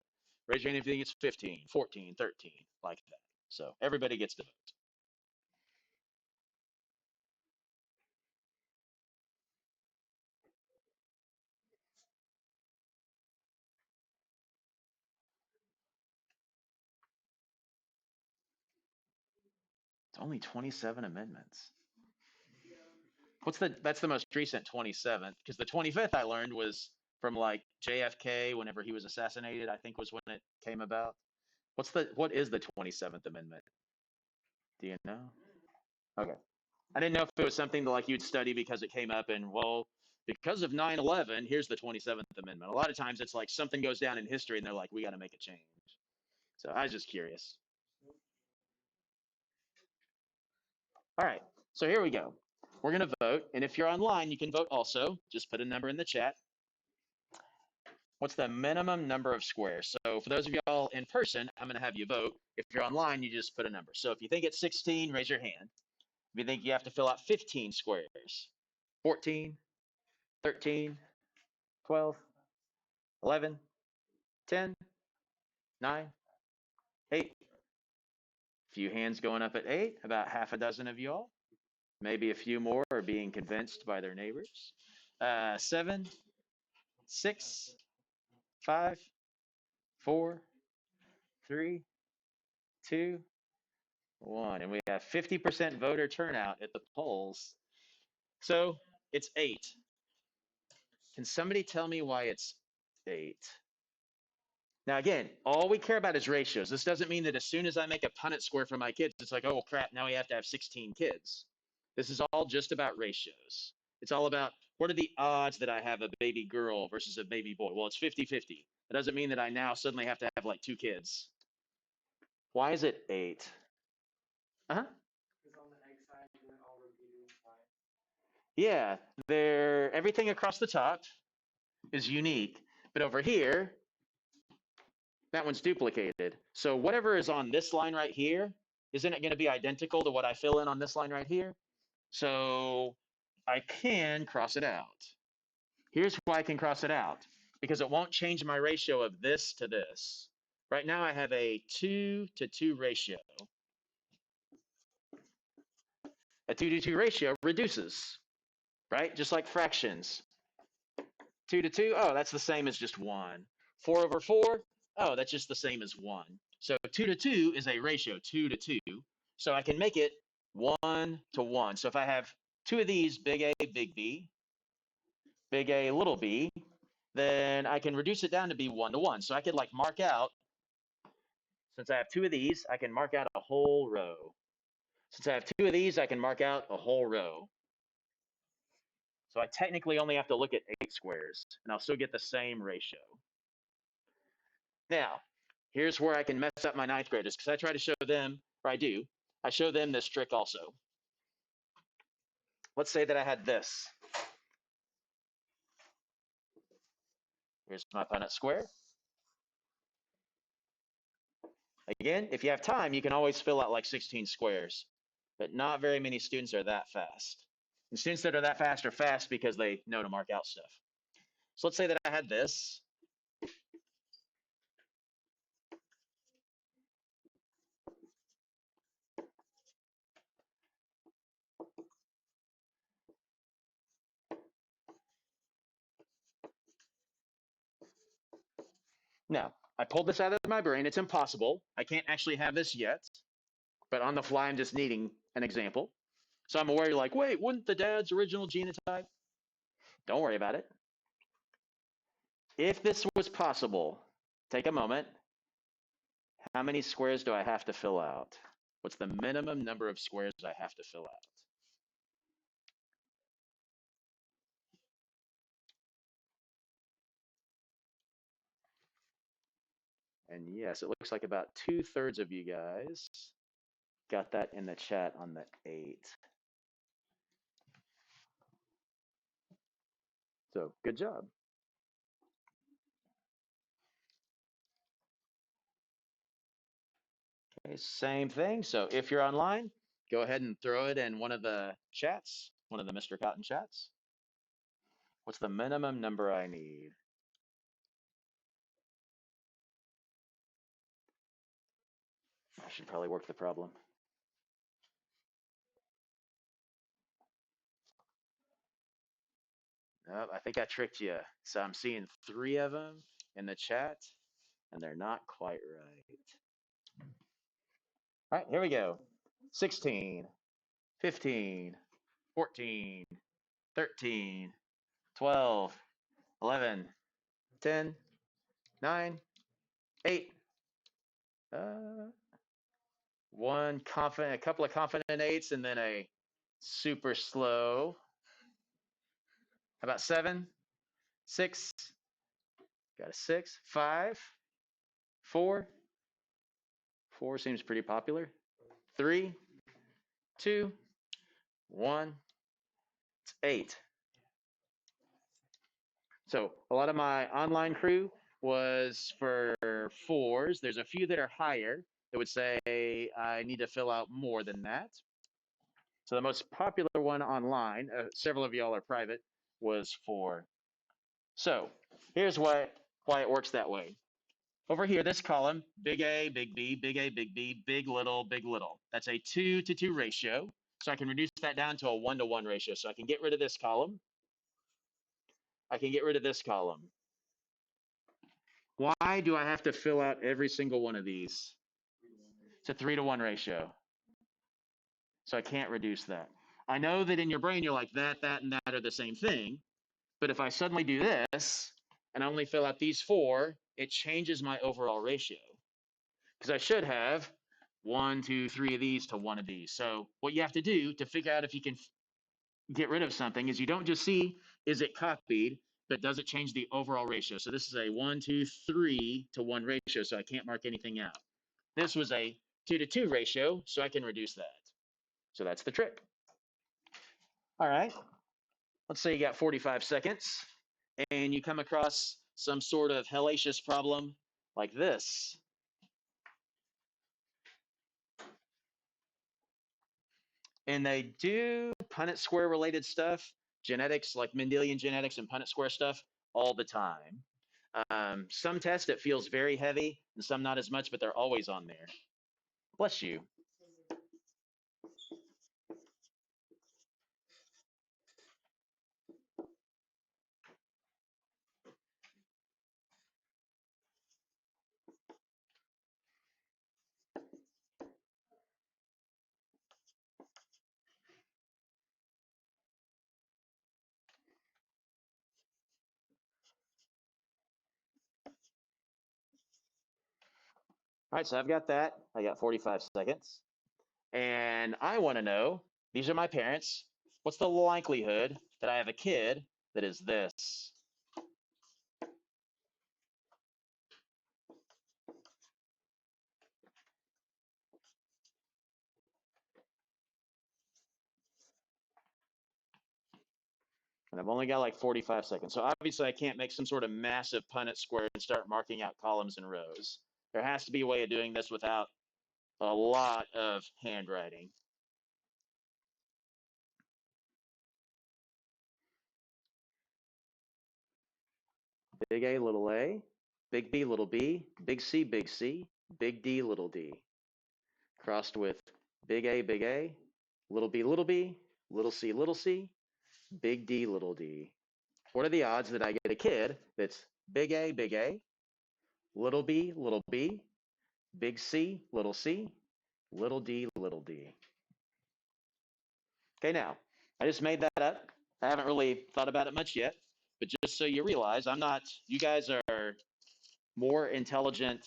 raise your hand if you think it's 15, 14, 13, like that. So everybody gets to vote. It's only 27 amendments. That's the most recent 27th, because the 25th I learned was from like JFK whenever he was assassinated, I think was when it came about. What is the 27th Amendment? Do you know? Okay. I didn't know if it was something that like you'd study because it came up and well, because of 9/11, here's the 27th Amendment. A lot of times it's like something goes down in history and they're like, we got to make a change. So I was just curious. All right. So here we go. We're going to vote. And if you're online, you can vote also. Just put a number in the chat. What's the minimum number of squares? So for those of y'all in person, I'm going to have you vote. If you're online, you just put a number. So if you think it's 16, raise your hand. If you think you have to fill out 15 squares, 14, 13, 12, 11, 10, 9, 8. Few hands going up at 8, about half a dozen of y'all. Maybe a few more are being convinced by their neighbors. 7, 6, 5, 4, 3, 2, 1. And we have 50% voter turnout at the polls. So it's 8. Can somebody tell me why it's 8? Now, again, all we care about is ratios. This doesn't mean that as soon as I make a Punnett square for my kids, it's like, oh, crap, now we have to have 16 kids. This is all just about ratios. It's all about what are the odds that I have a baby girl versus a baby boy? Well, it's 50-50. It doesn't mean that I now suddenly have to have like 2 kids. Why is it 8? Uh-huh. Because on the egg side, and then all repeated inside. Yeah, everything across the top is unique, but over here, that one's duplicated. So whatever is on this line right here, isn't it going to be identical to what I fill in on this line right here? So I can cross it out. Here's why I can cross it out. because it won't change my ratio of this to this. Right now I have a 2 to 2 ratio. A 2 to 2 ratio reduces, right? Just like fractions. 2 to 2, oh, that's the same as just 1. 4 over 4, oh, that's just the same as 1. So 2 to 2 is a ratio, 2 to 2. So I can make it 1 to 1. So if I have two of these, big A, big B, big A, little b, then I can reduce it down to be 1 to 1. So I could like mark out, since I have two of these, I can mark out a whole row. Since I have two of these, I can mark out a whole row. So I technically only have to look at 8 squares, and I'll still get the same ratio. Now, here's where I can mess up my ninth graders, because I try to show them, or I show them this trick also. Let's say that I had this. Here's my Punnett square. Again, if you have time, you can always fill out like 16 squares, but not very many students are that fast. And students that are that fast are fast because they know to mark out stuff. So let's say that I had this. Now, I pulled this out of my brain. It's impossible. I can't actually have this yet, but on the fly, I'm just needing an example. So I'm aware you're like, wait, wouldn't the dad's original genotype? Don't worry about it. If this was possible, take a moment. How many squares do I have to fill out? What's the minimum number of squares I have to fill out? And yes, it looks like about 2/3 of you guys got that in the chat on the 8. So good job. Okay, same thing. So if you're online, go ahead and throw it in one of the chats, one of the Mr. Cotton chats. What's the minimum number I need? I should probably work the problem. Nope, I think I tricked you. So I'm seeing 3 of them in the chat, and they're not quite right. All right, here we go. 16, 15, 14, 13, 12, 11, 10, 9, 8. One confident, a couple of confident 8s, and then a super slow. How about 7, 6? Got a 6, 5, 4. 4 seems pretty popular. 3, 2, 1. It's 8. So a lot of my online crew was for 4s. There's a few that are higher that would say I need to fill out more than that. So the most popular one online, several of y'all are private, was 4. So here's why it works that way. Over here, this column, big A, big B, big A, big B, big little, big little. That's a 2 to 2 ratio. So I can reduce that down to a 1 to 1 ratio. So I can get rid of this column. I can get rid of this column. Why do I have to fill out every single one of these? It's a 3 to 1 ratio. So I can't reduce that. I know that in your brain, you're like that, and that are the same thing. But if I suddenly do this and I only fill out these 4, it changes my overall ratio. Because I should have 1, 2, 3 of these to 1 of these. So what you have to do to figure out if you can get rid of something is you don't just see, is it copied, but does it change the overall ratio? So this is a 1, 2, 3 to 1 ratio, so I can't mark anything out. This was a 2 to 2 ratio, so I can reduce that. So that's the trick. All right, let's say you got 45 seconds and you come across some sort of hellacious problem like this. And they do Punnett square related stuff, genetics like Mendelian genetics and Punnett square stuff all the time. Some tests it feels very heavy and some not as much, but they're always on there. Bless you. All right, so I've got that. I got 45 seconds. And I want to know, these are my parents. What's the likelihood that I have a kid that is this? And I've only got like 45 seconds. So obviously I can't make some sort of massive Punnett square and start marking out columns and rows. There has to be a way of doing this without a lot of handwriting. Big A, little a, big B, little b, big C, big D, little d. Crossed with big A, little b, little c, big D, little d. What are the odds that I get a kid that's big A, little b, big C, little d, little d? Okay, now, I just made that up. I haven't really thought about it much yet, but just so you realize, you guys are more intelligent.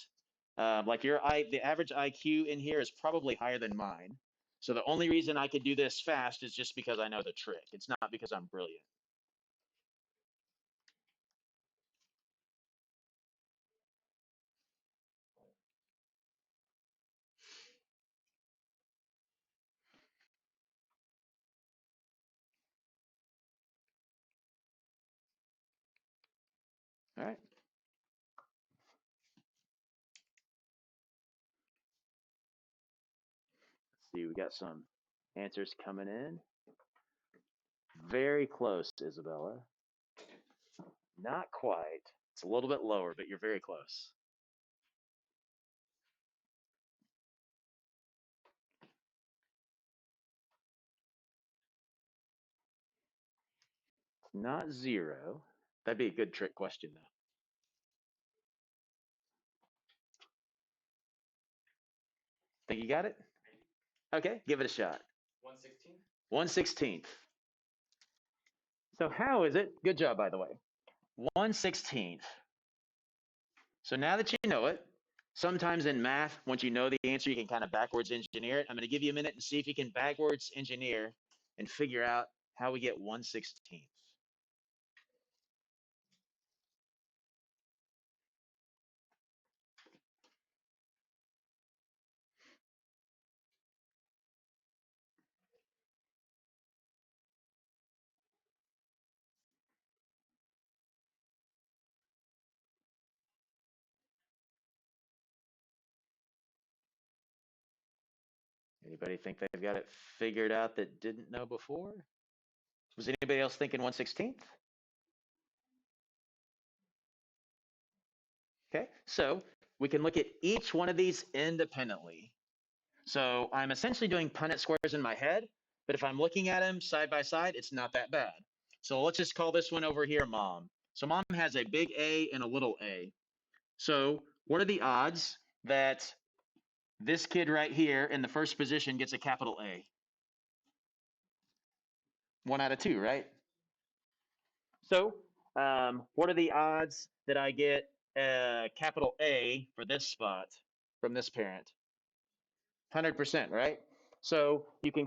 Like the average IQ in here is probably higher than mine. So the only reason I could do this fast is just because I know the trick. It's not because I'm brilliant. All right. Let's see, we got some answers coming in. Very close, Isabella. Not quite. It's a little bit lower, but you're very close. Not 0. That'd be a good trick question, though. Think you got it? Okay, give it a shot. 1/16. 1/16. So how is it? Good job, by the way. 1/16. So now that you know it, sometimes in math, once you know the answer, you can kind of backwards engineer it. I'm going to give you a minute and see if you can backwards engineer and figure out how we get 1/16. Anybody think they've got it figured out that didn't know before? Was anybody else thinking 1/16? Okay, so we can look at each one of these independently. So I'm essentially doing Punnett squares in my head, but if I'm looking at them side by side, it's not that bad. So let's just call this one over here mom. So mom has a big A and a little a. So what are the odds that this kid right here in the first position gets a capital A? 1 out of 2, right? So what are the odds that I get a capital A for this spot from this parent? 100%, right? So you can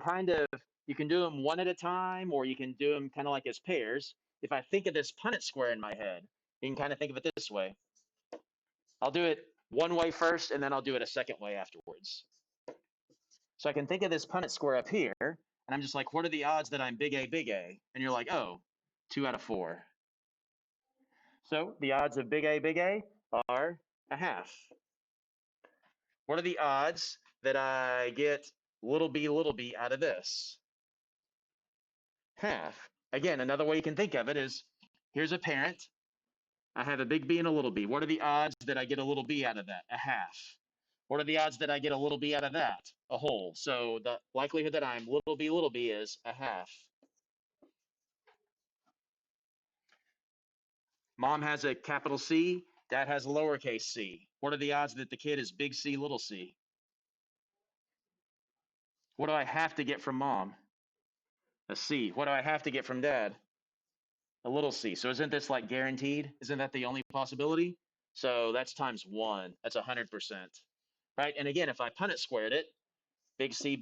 do them one at a time, or you can do them kind of like as pairs. If I think of this Punnett square in my head, you can kind of think of it this way. I'll do it one way first, and then I'll do it a second way afterwards. So I can think of this Punnett square up here, and I'm just like, what are the odds that I'm big A? And you're like, oh, 2 out of 4. So the odds of big A are a half. What are the odds that I get little b out of this? Half. Again, another way you can think of it is, here's a parent. I have a big B and a little b. What are the odds that I get a little b out of that? A half. What are the odds that I get a little b out of that? A whole. So the likelihood that I'm little b is a half. Mom has a capital C. Dad has a lowercase c. What are the odds that the kid is big C, little c? What do I have to get from mom? A C. What do I have to get from dad? A little c. So isn't this like guaranteed? Isn't that the only possibility? So that's times 1. That's 100%. Right? And again, if I Punnett squared it, big C,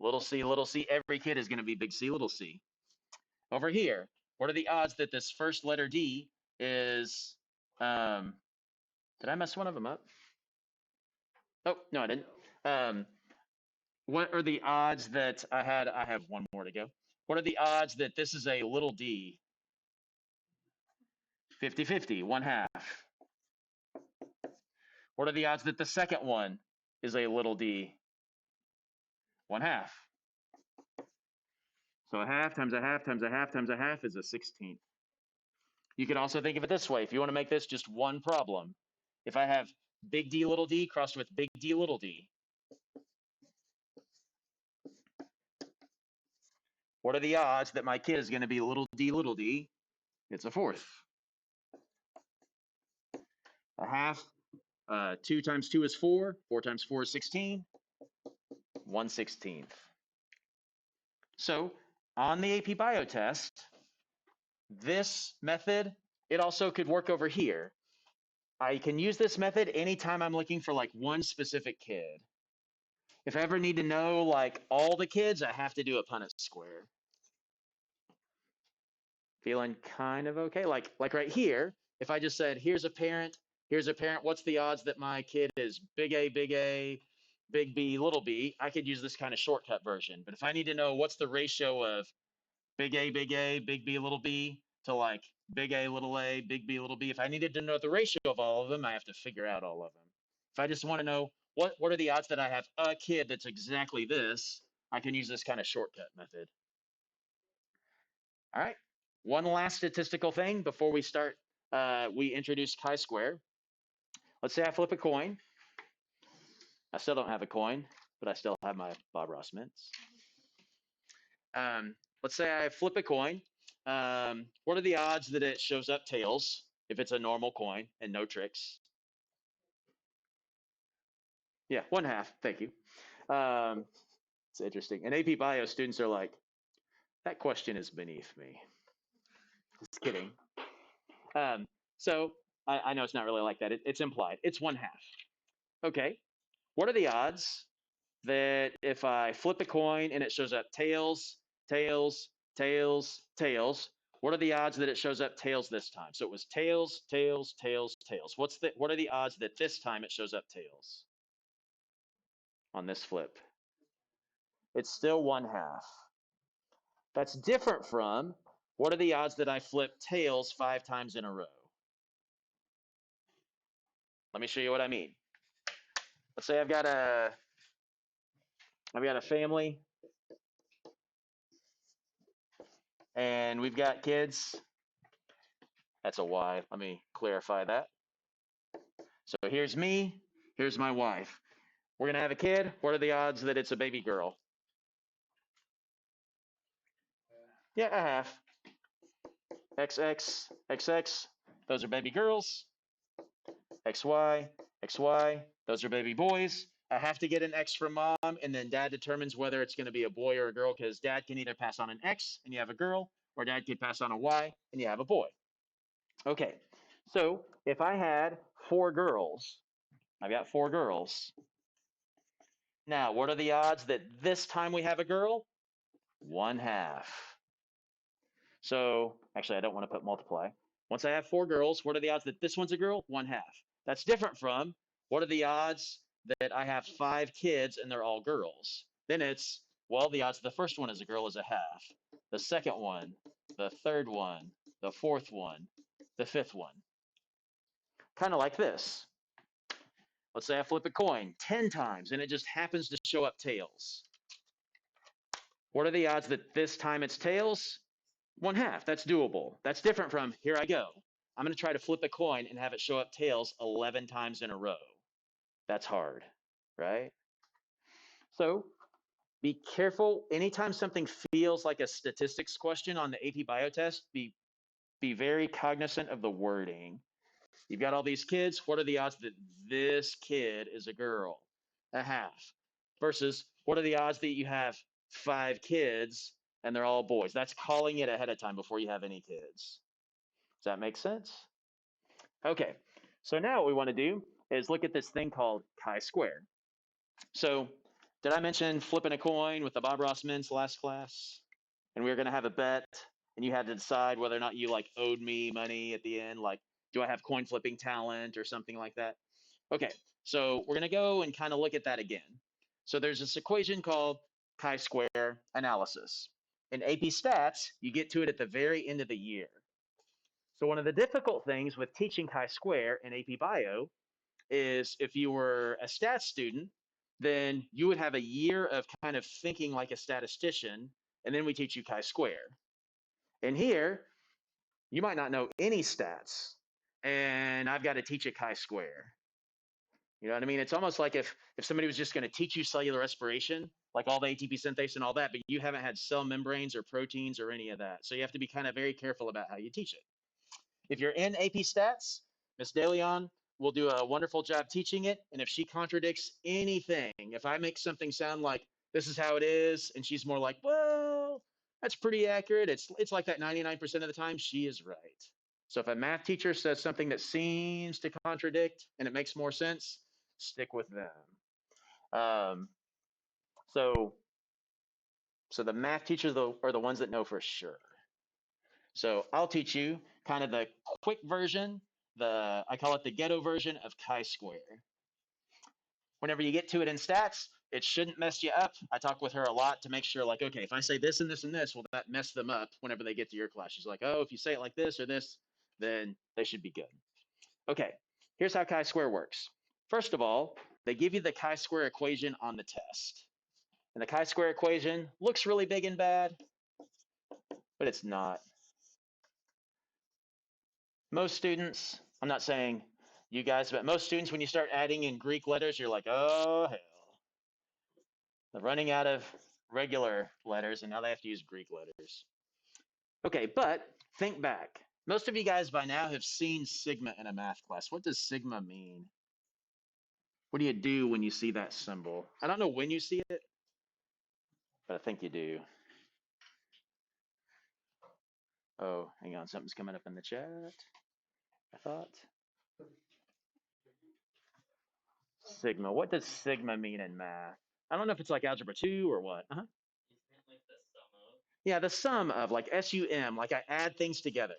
little c, every kid is going to be big C, little c. Over here, what are the odds that this first letter D is, did I mess one of them up? Oh, no, I didn't. What are the odds that I have one more to go. What are the odds that this is a little d? 50-50, 1/2. What are the odds that the second one is a little d? 1/2. So a half times a half times a half times a half is a 16th. You can also think of it this way. If you want to make this just one problem, if I have big D little d crossed with big D little d, what are the odds that my kid is going to be little d little d? It's a 4th. A half, 2 times 2 is 4. 4 times 4 is 16. 1/16. So on the AP Bio test, this method, it also could work over here. I can use this method anytime I'm looking for like one specific kid. If I ever need to know like all the kids, I have to do a Punnett square. Feeling kind of okay? Like right here, if I just said, here's a parent, what's the odds that my kid is big A, big B, little b, I could use this kind of shortcut version. But if I need to know what's the ratio of big A, big B, little b to like big A, big B, little b, if I needed to know the ratio of all of them, I have to figure out all of them. If I just want to know what are the odds that I have a kid that's exactly this, I can use this kind of shortcut method. All right. One last statistical thing before we start, we introduce chi-square. Let's say I flip a coin. I still don't have a coin, but I still have my Bob Ross mints. Let's say I flip a coin. What are the odds that it shows up tails if it's a normal coin and no tricks? Yeah, 1/2. Thank you. It's interesting. And AP Bio students are like, that question is beneath me. Just kidding. So I know it's not really like that. It's implied. It's 1/2. Okay. What are the odds that if I flip a coin and it shows up tails, tails, tails, tails, what are the odds that it shows up tails this time? So it was tails, tails, tails, tails. What are the odds that this time it shows up tails on this flip? It's still 1/2. That's different from what are the odds that I flip tails 5 times in a row? Let me show you what I mean. Let's say I've got a family and we've got kids. That's a Y. Let me clarify that. So here's me, here's my wife. We're going to have a kid. What are the odds that it's a baby girl? Yeah, a half. XX, XX, those are baby girls. XY, XY, those are baby boys. I have to get an X from mom, and then dad determines whether it's going to be a boy or a girl, because dad can either pass on an X and you have a girl, or dad can pass on a Y and you have a boy. Okay, so if I had 4 girls, I've got 4 girls. Now, what are the odds that this time we have a girl? 1/2. So actually, I don't want to put multiply. Once I have 4 girls, what are the odds that this one's a girl? 1/2. That's different from what are the odds that I have 5 kids and they're all girls? Then it's, well, the odds the first one is a girl is a half. The second one, the third one, the fourth one, the fifth one. Kind of like this. Let's say I flip a coin 10 times and it just happens to show up tails. What are the odds that this time it's tails? One half, that's doable. That's different from here I go. I'm going to try to flip a coin and have it show up tails 11 times in a row. That's hard, right? So be careful. Anytime something feels like a statistics question on the AP Bio test, be very cognizant of the wording. You've got all these kids. What are the odds that this kid is a girl? A half. Versus what are the odds that you have 5 kids and they're all boys? That's calling it ahead of time before you have any kids. Does that make sense? Okay, so now what we want to do is look at this thing called chi-square. So did I mention flipping a coin with the Bob Ross Mints last class? And we were going to have a bet, and you had to decide whether or not you like owed me money at the end, like do I have coin flipping talent or something like that? Okay, so we're going to go and kind of look at that again. So there's this equation called chi-square analysis. In AP Stats, you get to it at the very end of the year. So one of the difficult things with teaching chi-square in AP Bio is if you were a stats student, then you would have a year of kind of thinking like a statistician, and then we teach you chi-square. And here, you might not know any stats, and I've got to teach you chi-square. You know what I mean? It's almost like if somebody was just going to teach you cellular respiration, like all the ATP synthase and all that, but you haven't had cell membranes or proteins or any of that. So you have to be kind of very careful about how you teach it. If you're in AP Stats, Miss DeLeon will do a wonderful job teaching it. And if she contradicts anything, if I make something sound like this is how it is, and she's more like, well, that's pretty accurate. It's like that 99% of the time, she is right. So if a math teacher says something that seems to contradict and it makes more sense, stick with them. Um, so so the math teachers are the ones that know for sure. So I'll teach you kind of the quick version, I call it the ghetto version of chi-square. Whenever you get to it in stats, it shouldn't mess you up. I talk with her a lot to make sure, like, okay, if I say this and this and this, will that mess them up whenever they get to your class? She's like, oh, if you say it like this or this, then they should be good. Okay, here's how chi-square works. First of all, they give you the chi-square equation on the test. And the chi-square equation looks really big and bad, but it's not. Most students, I'm not saying you guys, but most students, when you start adding in Greek letters, you're like, oh, hell. They're running out of regular letters, and now they have to use Greek letters. Okay, but think back. Most of you guys by now have seen sigma in a math class. What does sigma mean? What do you do when you see that symbol? I don't know when you see it, but I think you do. Oh, hang on. Something's coming up in the chat, I thought. Sigma. What does sigma mean in math? I don't know if it's like algebra 2 or what. Uh-huh. Yeah, the sum of like SUM, like I add things together.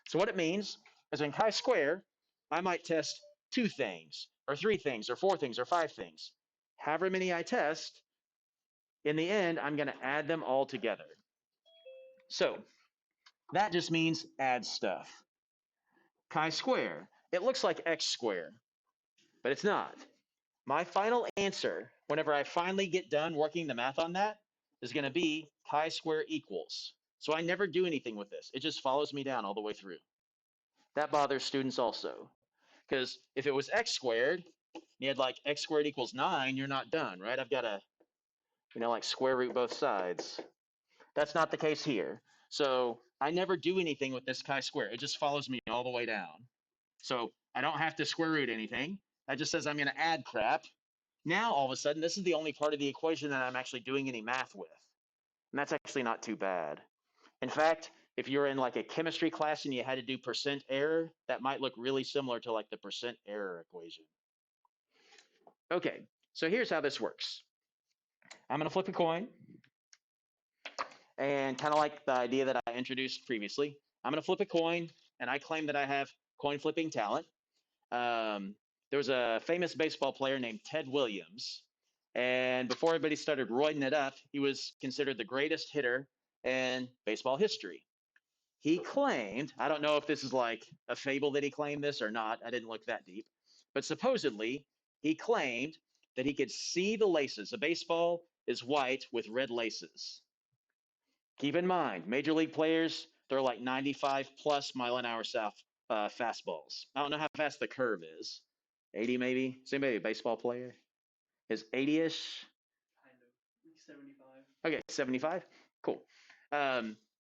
So what it means is in chi-square, I might test 2 things, or 3 things, or 4 things, or 5 things. However many I test, in the end, I'm going to add them all together. So that just means add stuff. Chi-square, it looks like x squared, but it's not. My final answer, whenever I finally get done working the math on that, is going to be chi-square equals. So I never do anything with this. It just follows me down all the way through. That bothers students also. Because if it was x squared, you had like x squared equals 9, you're not done, right? I've got to, like square root both sides. That's not the case here. So I never do anything with this chi-square. It just follows me all the way down. So I don't have to square root anything. That just says I'm going to add crap. Now, all of a sudden, this is the only part of the equation that I'm actually doing any math with. And that's actually not too bad. In fact, if you're in like a chemistry class and you had to do percent error, that might look really similar to like the percent error equation. Okay, so here's how this works. I'm going to flip a coin. And kind of like the idea that I introduced previously, I'm going to flip a coin, and I claim that I have coin flipping talent. There was a famous baseball player named Ted Williams. And before everybody started roiding it up, he was considered the greatest hitter in baseball history. He claimed, I don't know if this is like a fable that he claimed this or not, I didn't look that deep, but supposedly he claimed that he could see the laces. A baseball is white with red laces. Keep in mind, major league players throw like 95 plus mile-an-hour fastballs. I don't know how fast the curve is. 80 maybe? Is anybody a baseball player? Is 80-ish? Kind of. 75. Okay, 75. Cool.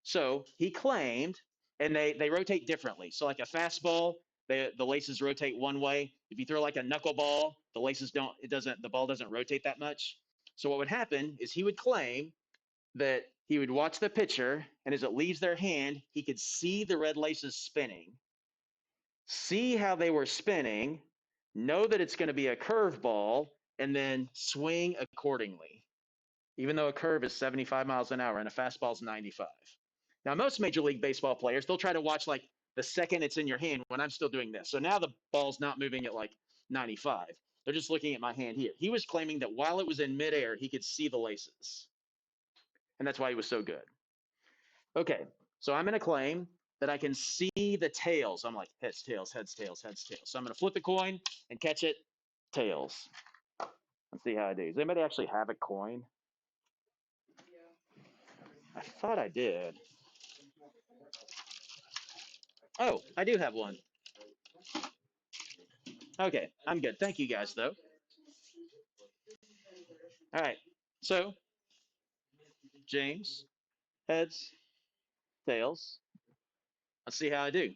So he claimed, and they rotate differently. So like a fastball, the laces rotate one way. If you throw like a knuckleball, the laces don't. The ball doesn't rotate that much. So what would happen is he would claim that he would watch the pitcher, and as it leaves their hand, he could see the red laces spinning, see how they were spinning, know that it's going to be a curveball, and then swing accordingly, even though a curve is 75 miles an hour and a fastball is 95. Now, most Major League Baseball players, they'll try to watch like the second it's in your hand when I'm still doing this. So now the ball's not moving at like 95. They're just looking at my hand here. He was claiming that while it was in midair, he could see the laces. And that's why he was so good. Okay, so I'm going to claim that I can see the tails. I'm like, heads, tails, heads, tails, heads, tails. So I'm going to flip the coin and catch it, tails. Let's see how I do. Does anybody actually have a coin? I thought I did. Oh, I do have one. Okay, I'm good. Thank you guys, though. All right, so James, heads, tails. Let's see how I do.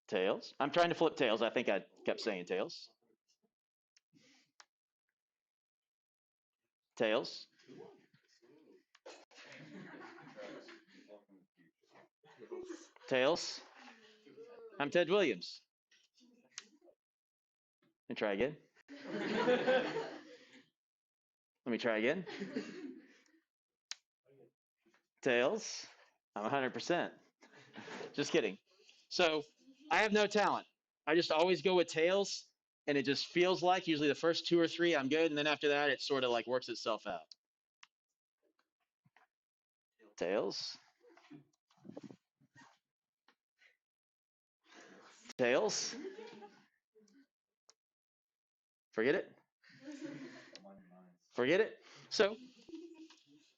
Tails. I'm trying to flip tails. I think I kept saying tails. Tails. Tails. I'm Ted Williams. And try again. Let me try again. Tails. I'm 100%. Just kidding. So I have no talent. I just always go with tails, and it just feels like usually the first two or three I'm good, and then after that it sort of like works itself out. Tails. Tails. Forget it. Forget it. So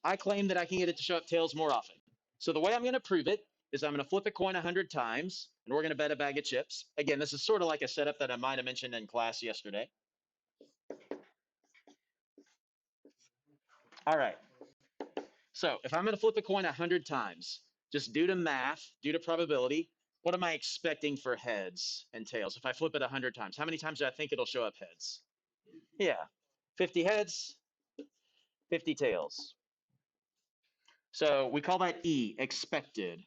I claim that I can get it to show up tails more often. So the way I'm going to prove it is I'm going to flip a coin 100 times, and we're going to bet a bag of chips. Again, this is sort of like a setup that I might have mentioned in class yesterday. All right. So if I'm going to flip a coin 100 times, just due to math, due to probability, what am I expecting for heads and tails? If I flip it 100 times, how many times do I think it'll show up heads? Yeah, 50 heads, 50 tails. So we call that E, expected.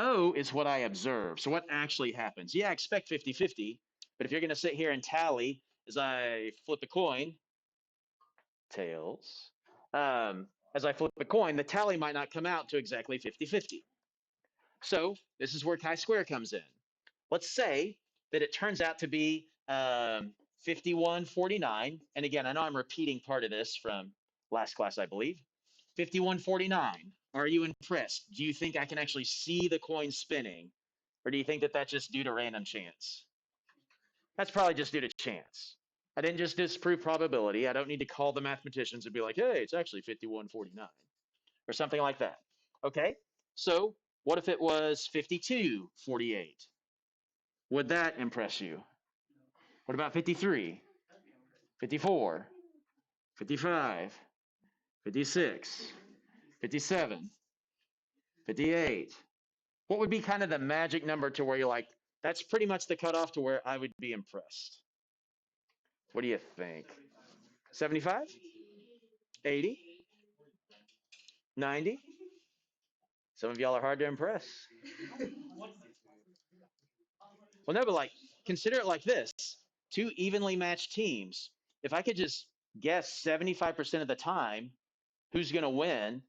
O is what I observe. So what actually happens? Yeah, I expect 50-50, but if you're going to sit here and tally as I flip a coin, tails, as I flip a coin, the tally might not come out to exactly 50-50. So this is where chi-square comes in. Let's say that it turns out to be 51-49. And again, I know I'm repeating part of this from last class, I believe. 51-49. Are you impressed? Do you think I can actually see the coin spinning? Or do you think that that's just due to random chance? That's probably just due to chance. I didn't just disprove probability. I don't need to call the mathematicians and be like, hey, it's actually 51-49 or something like that. Okay, so what if it was 52-48? Would that impress you? What about 53, 54, 55, 56, 57, 58? What would be kind of the magic number to where you're like, that's pretty much the cutoff to where I would be impressed? What do you think? 75? 80? 90? Some of y'all are hard to impress. Well, no, but like, consider it like this. Two evenly matched teams. If I could just guess 75% of the time who's going to win,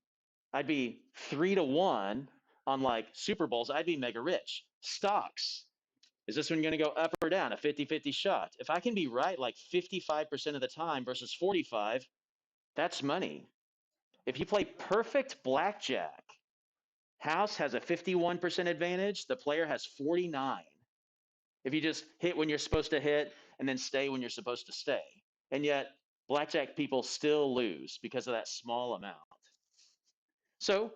I'd be 3-1 on like Super Bowls. I'd be mega rich. Stocks. Is this one going to go up or down? A 50-50 shot. If I can be right like 55% of the time versus 45, that's money. If you play perfect blackjack, house has a 51% advantage, the player has 49. If you just hit when you're supposed to hit and then stay when you're supposed to stay. And yet blackjack people still lose because of that small amount. So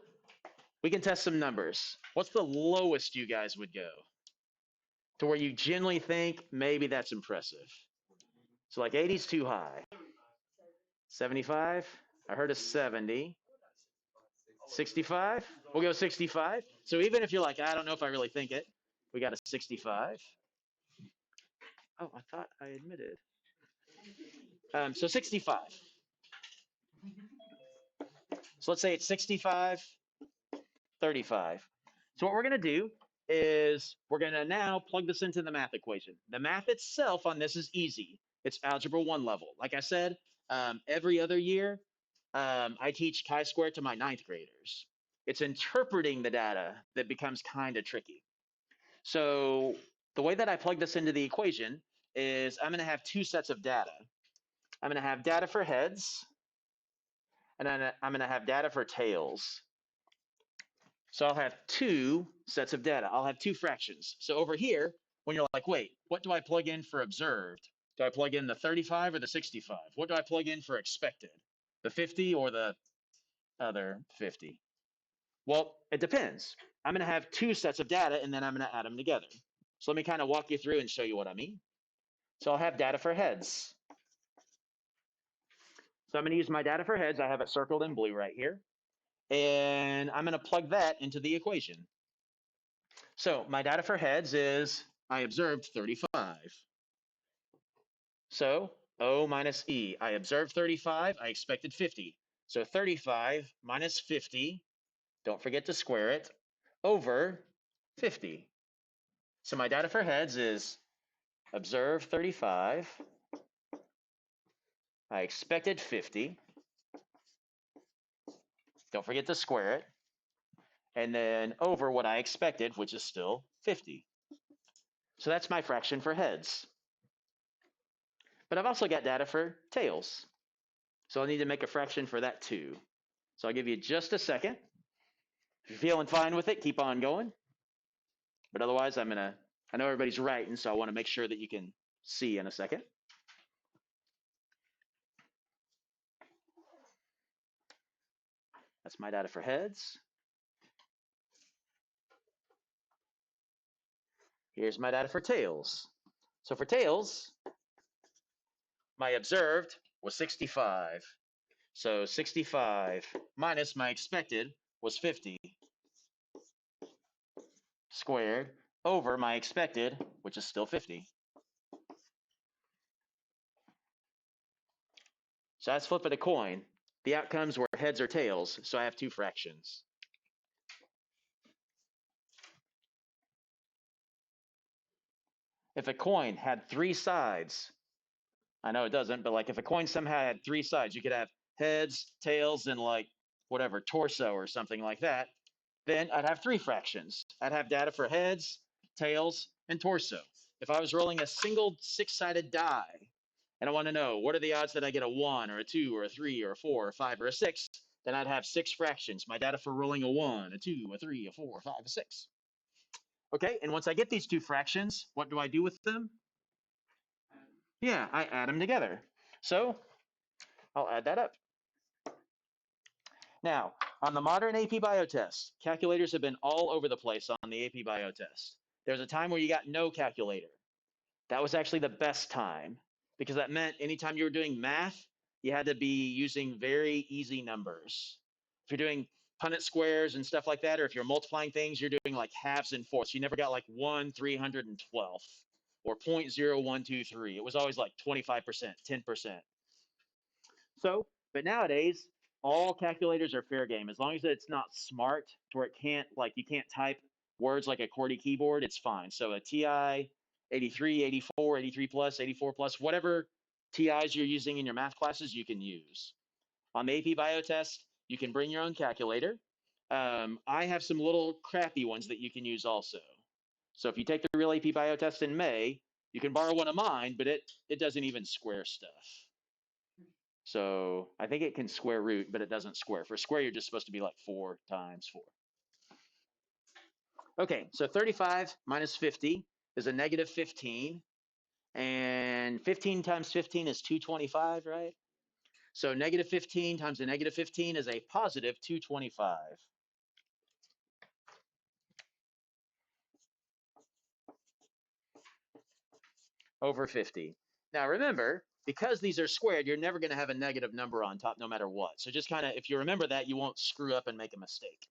we can test some numbers. What's the lowest you guys would go to where you generally think maybe that's impressive? So like 80 is too high. 75? I heard a 70. 65? We'll go 65. So even if you're like, I don't know if I really think it, we got a 65. Oh, I thought I admitted. So 65. So let's say it's 65, 35. So what we're going to do is we're going to now plug this into the math equation. The math itself on this is easy. It's algebra 1 level. Like I said, every other year, I teach chi-square to my ninth graders. It's interpreting the data that becomes kind of tricky. So the way that I plug this into the equation is I'm going to have two sets of data. I'm going to have data for heads, and then I'm going to have data for tails. So I'll have two sets of data. I'll have two fractions. So over here, when you're like, wait, what do I plug in for observed? Do I plug in the 35 or the 65? What do I plug in for expected? The 50 or the other 50? Well, it depends. I'm going to have two sets of data, and then I'm going to add them together. So let me kind of walk you through and show you what I mean. So I'll have data for heads. So I'm going to use my data for heads. I have it circled in blue right here. And I'm going to plug that into the equation. So my data for heads is I observed 35. So O minus E. I observed 35. I expected 50. So 35 minus 50, don't forget to square it, over 50. So my data for heads is observed 35. I expected 50. Don't forget to square it. And then over what I expected, which is still 50. So that's my fraction for heads. But I've also got data for tails. So I need to make a fraction for that too. So I'll give you just a second. If you're feeling fine with it, keep on going. But otherwise, I know everybody's writing, so I want to make sure that you can see in a second. That's my data for heads. Here's my data for tails. So for tails, my observed was 65. So 65 minus my expected was 50 squared over my expected, which is still 50. So that's flipping a coin. The outcomes were heads or tails, so I have two fractions. If a coin had three sides, I know it doesn't, but like if a coin somehow had three sides, you could have heads, tails, and like whatever, torso or something like that, then I'd have three fractions. I'd have data for heads, tails, and torso. If I was rolling a single six-sided die, and I want to know what are the odds that I get a 1 or a 2 or a 3 or a 4 or 5 or a 6, then I'd have six fractions. My data for rolling a 1, a 2, a 3, a 4, a 5, a 6. Okay, and once I get these two fractions, what do I do with them? Yeah, I add them together. So I'll add that up. Now, on the modern AP Bio test, calculators have been all over the place on the AP Bio test. There's a time where you got no calculator. That was actually the best time because that meant anytime you were doing math, you had to be using very easy numbers. If you're doing Punnett squares and stuff like that, or if you're multiplying things, you're doing like halves and fourths. You never got like 1/312th or 0.0123. It was always like 25%, 10%. So, but nowadays, all calculators are fair game. As long as it's not smart to where it can't, like, you can't type words like a QWERTY keyboard, it's fine. So a TI 83, 84, 83 plus, 84 plus, whatever TIs you're using in your math classes, you can use. On the AP Bio test, you can bring your own calculator. I have some little crappy ones that you can use also. So if you take the real AP Bio test in May, you can borrow one of mine, but it doesn't even square stuff. So I think it can square root, but it doesn't square. For square, you're just supposed to be like 4 times 4. Okay, so 35 minus 50 is a negative 15. And 15 times 15 is 225, right? So negative 15 times a negative 15 is a positive 225 over 50. Now remember, because these are squared, you're never going to have a negative number on top no matter what. So just kind of, if you remember that, you won't screw up and make a mistake.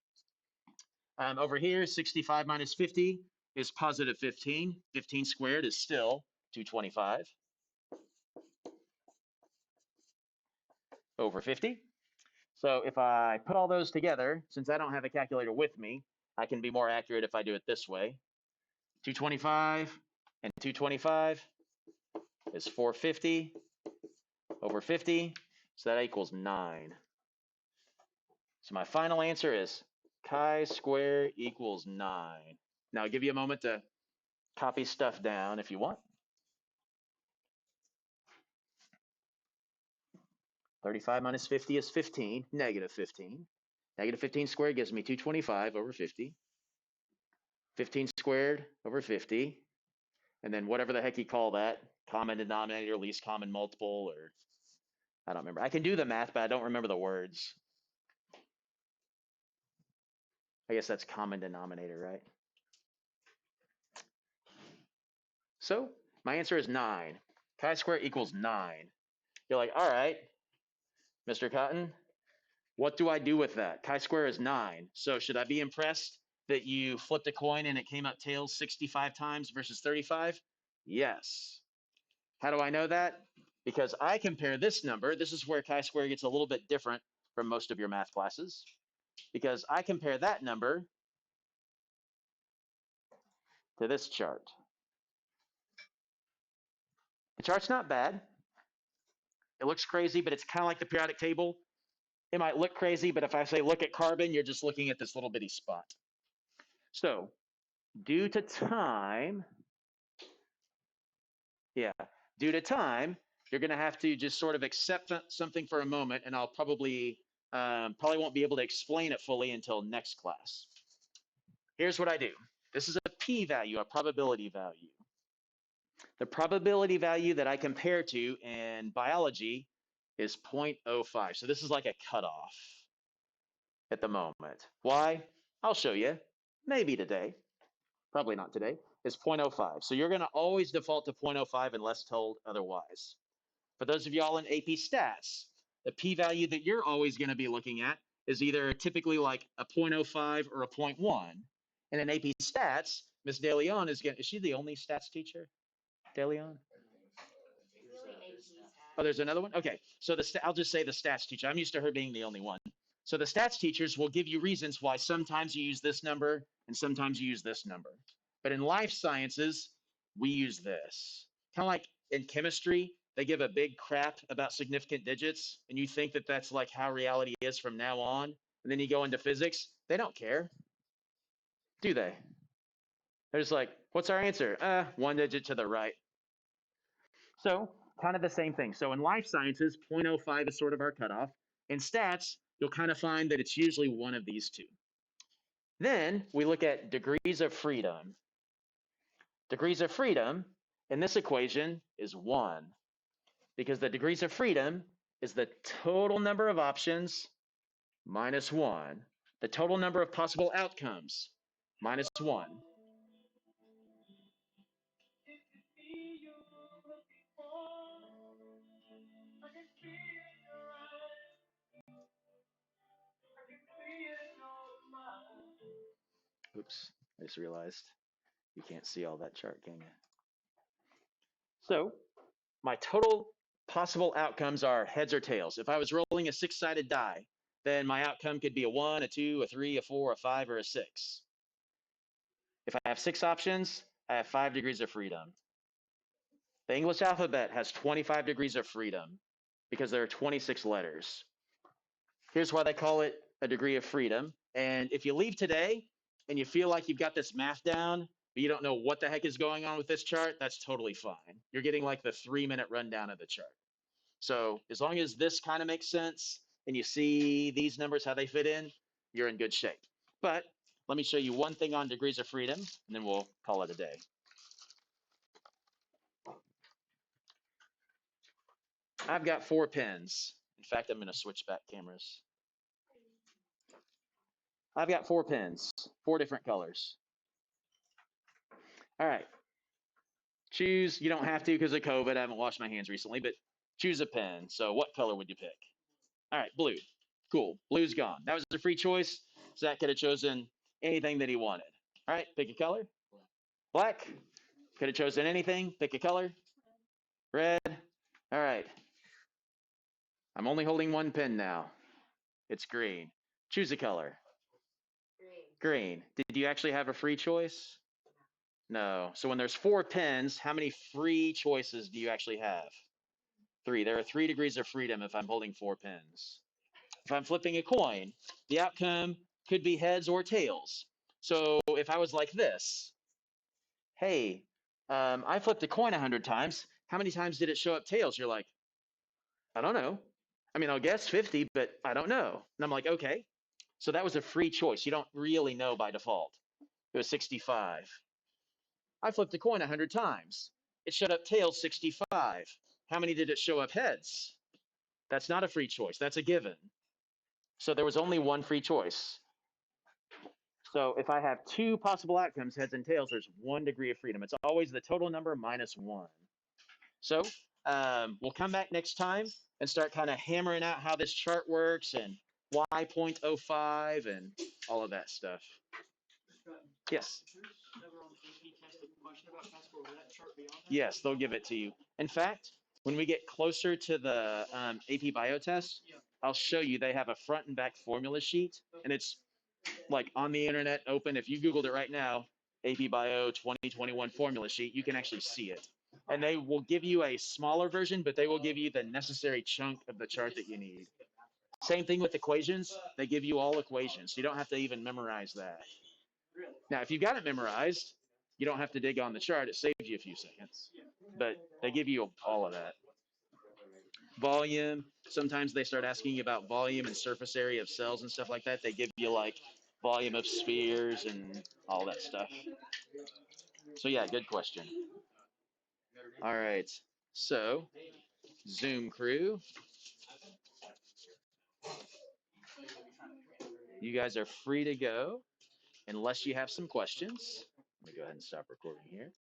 Over here, 65 minus 50 is positive 15. 15 squared is still 225 over 50. So if I put all those together, since I don't have a calculator with me, I can be more accurate if I do it this way. 225 and 225 is 450 over 50. So that equals 9. So my final answer is chi-square equals 9. Now I'll give you a moment to copy stuff down if you want. 35 minus 50 is 15, negative 15. Negative 15 squared gives me 225 over 50. 15 squared over 50. And then whatever the heck you call that, common denominator, least common multiple, or I don't remember. I can do the math, but I don't remember the words. I guess that's common denominator, right? So my answer is 9. Chi-square equals 9. You're like, all right, Mr. Cotton, what do I do with that? Chi-square is 9. So should I be impressed that you flipped a coin and it came up tails 65 times versus 35? Yes. How do I know that? Because I compare this number. This is where chi-square gets a little bit different from most of your math classes. Because I compare that number to this chart. The chart's not bad. It looks crazy, but it's kind of like the periodic table. It might look crazy, but if I say look at carbon, you're just looking at this little bitty spot. So due to time, you're going to have to just sort of accept something for a moment, and I'll probably won't be able to explain it fully until next class. Here's what I do. This is a p-value, a probability value. The probability value that I compare to in biology is 0.05. So this is like a cutoff at the moment. Why? I'll show you. Maybe today. Probably not today. It's 0.05. So you're going to always default to 0.05 unless told otherwise. For those of y'all in AP Stats, the p-value that you're always going to be looking at is either typically like a 0.05 or a 0.1. And in AP Stats, Miss De Leon is she the only stats teacher? De Leon? Oh, there's another one? Okay, so I'll just say the stats teacher. I'm used to her being the only one. So the stats teachers will give you reasons why sometimes you use this number and sometimes you use this number. But in life sciences, we use this. Kind of like in chemistry, they give a big crap about significant digits, and you think that that's like how reality is from now on. And then you go into physics, they don't care, do they? They're just like, what's our answer? 1 digit to the right. So kind of the same thing. So in life sciences, 0.05 is sort of our cutoff. In stats, you'll kind of find that it's usually one of these two. Then we look at degrees of freedom. Degrees of freedom in this equation is 1, because the degrees of freedom is the total number of options minus 1, the total number of possible outcomes minus 1. Oops, I just realized you can't see all that chart, can you? So my total possible outcomes are heads or tails. If I was rolling a 6-sided die, then my outcome could be a 1, a 2, a 3, a 4, a 5, or a 6. If I have 6 options, I have 5 degrees of freedom. The English alphabet has 25 degrees of freedom because there are 26 letters. Here's why they call it a degree of freedom. And if you leave today and you feel like you've got this math down, but you don't know what the heck is going on with this chart, that's totally fine. You're getting like the 3-minute rundown of the chart. So as long as this kind of makes sense and you see these numbers, how they fit in, you're in good shape. But let me show you one thing on degrees of freedom, and then we'll call it a day. I've got 4 pens, In fact, I'm going to switch back cameras. I've got 4 pens, 4 different colors. All right. Choose, you don't have to because of COVID. I haven't washed my hands recently, but choose a pen. So what color would you pick? All right, blue. Cool. Blue's gone. That was a free choice. Zach could have chosen anything that he wanted. All right, pick a color. Black. Could have chosen anything. Pick a color. Red. All right. I'm only holding 1 pen now. It's green. Choose a color. Green. Did you actually have a free choice? No. So when there's 4 pens, how many free choices do you actually have? 3. There are 3 degrees of freedom if I'm holding 4 pens. If I'm flipping a coin, the outcome could be heads or tails. So if I was like this, hey, I flipped a coin 100 times. How many times did it show up tails? You're like, I don't know. I mean, I'll guess 50, but I don't know. And I'm like, okay. So that was a free choice. You don't really know by default. It was 65. I flipped a coin 100 times. It showed up tails 65. How many did it show up heads? That's not a free choice. That's a given. So there was only 1 free choice. So if I have 2 possible outcomes, heads and tails, there's 1 degree of freedom. It's always the total number minus 1. So we'll come back next time and start kind of hammering out how this chart works and y.05 and all of that stuff. Yes. Yes, they'll give it to you. In fact, when we get closer to the AP Bio test, I'll show you they have a front and back formula sheet, and it's like on the internet open. If you Googled it right now, AP Bio 2021 formula sheet, you can actually see it. And they will give you a smaller version, but they will give you the necessary chunk of the chart that you need. Same thing with equations. They give you all equations. You don't have to even memorize that. Now, if you've got it memorized, you don't have to dig on the chart. It saves you a few seconds. But they give you all of that. Volume. Sometimes they start asking you about volume and surface area of cells and stuff like that. They give you like volume of spheres and all that stuff. So yeah, good question. All right. So Zoom crew, you guys are free to go unless you have some questions. Let me go ahead and stop recording here.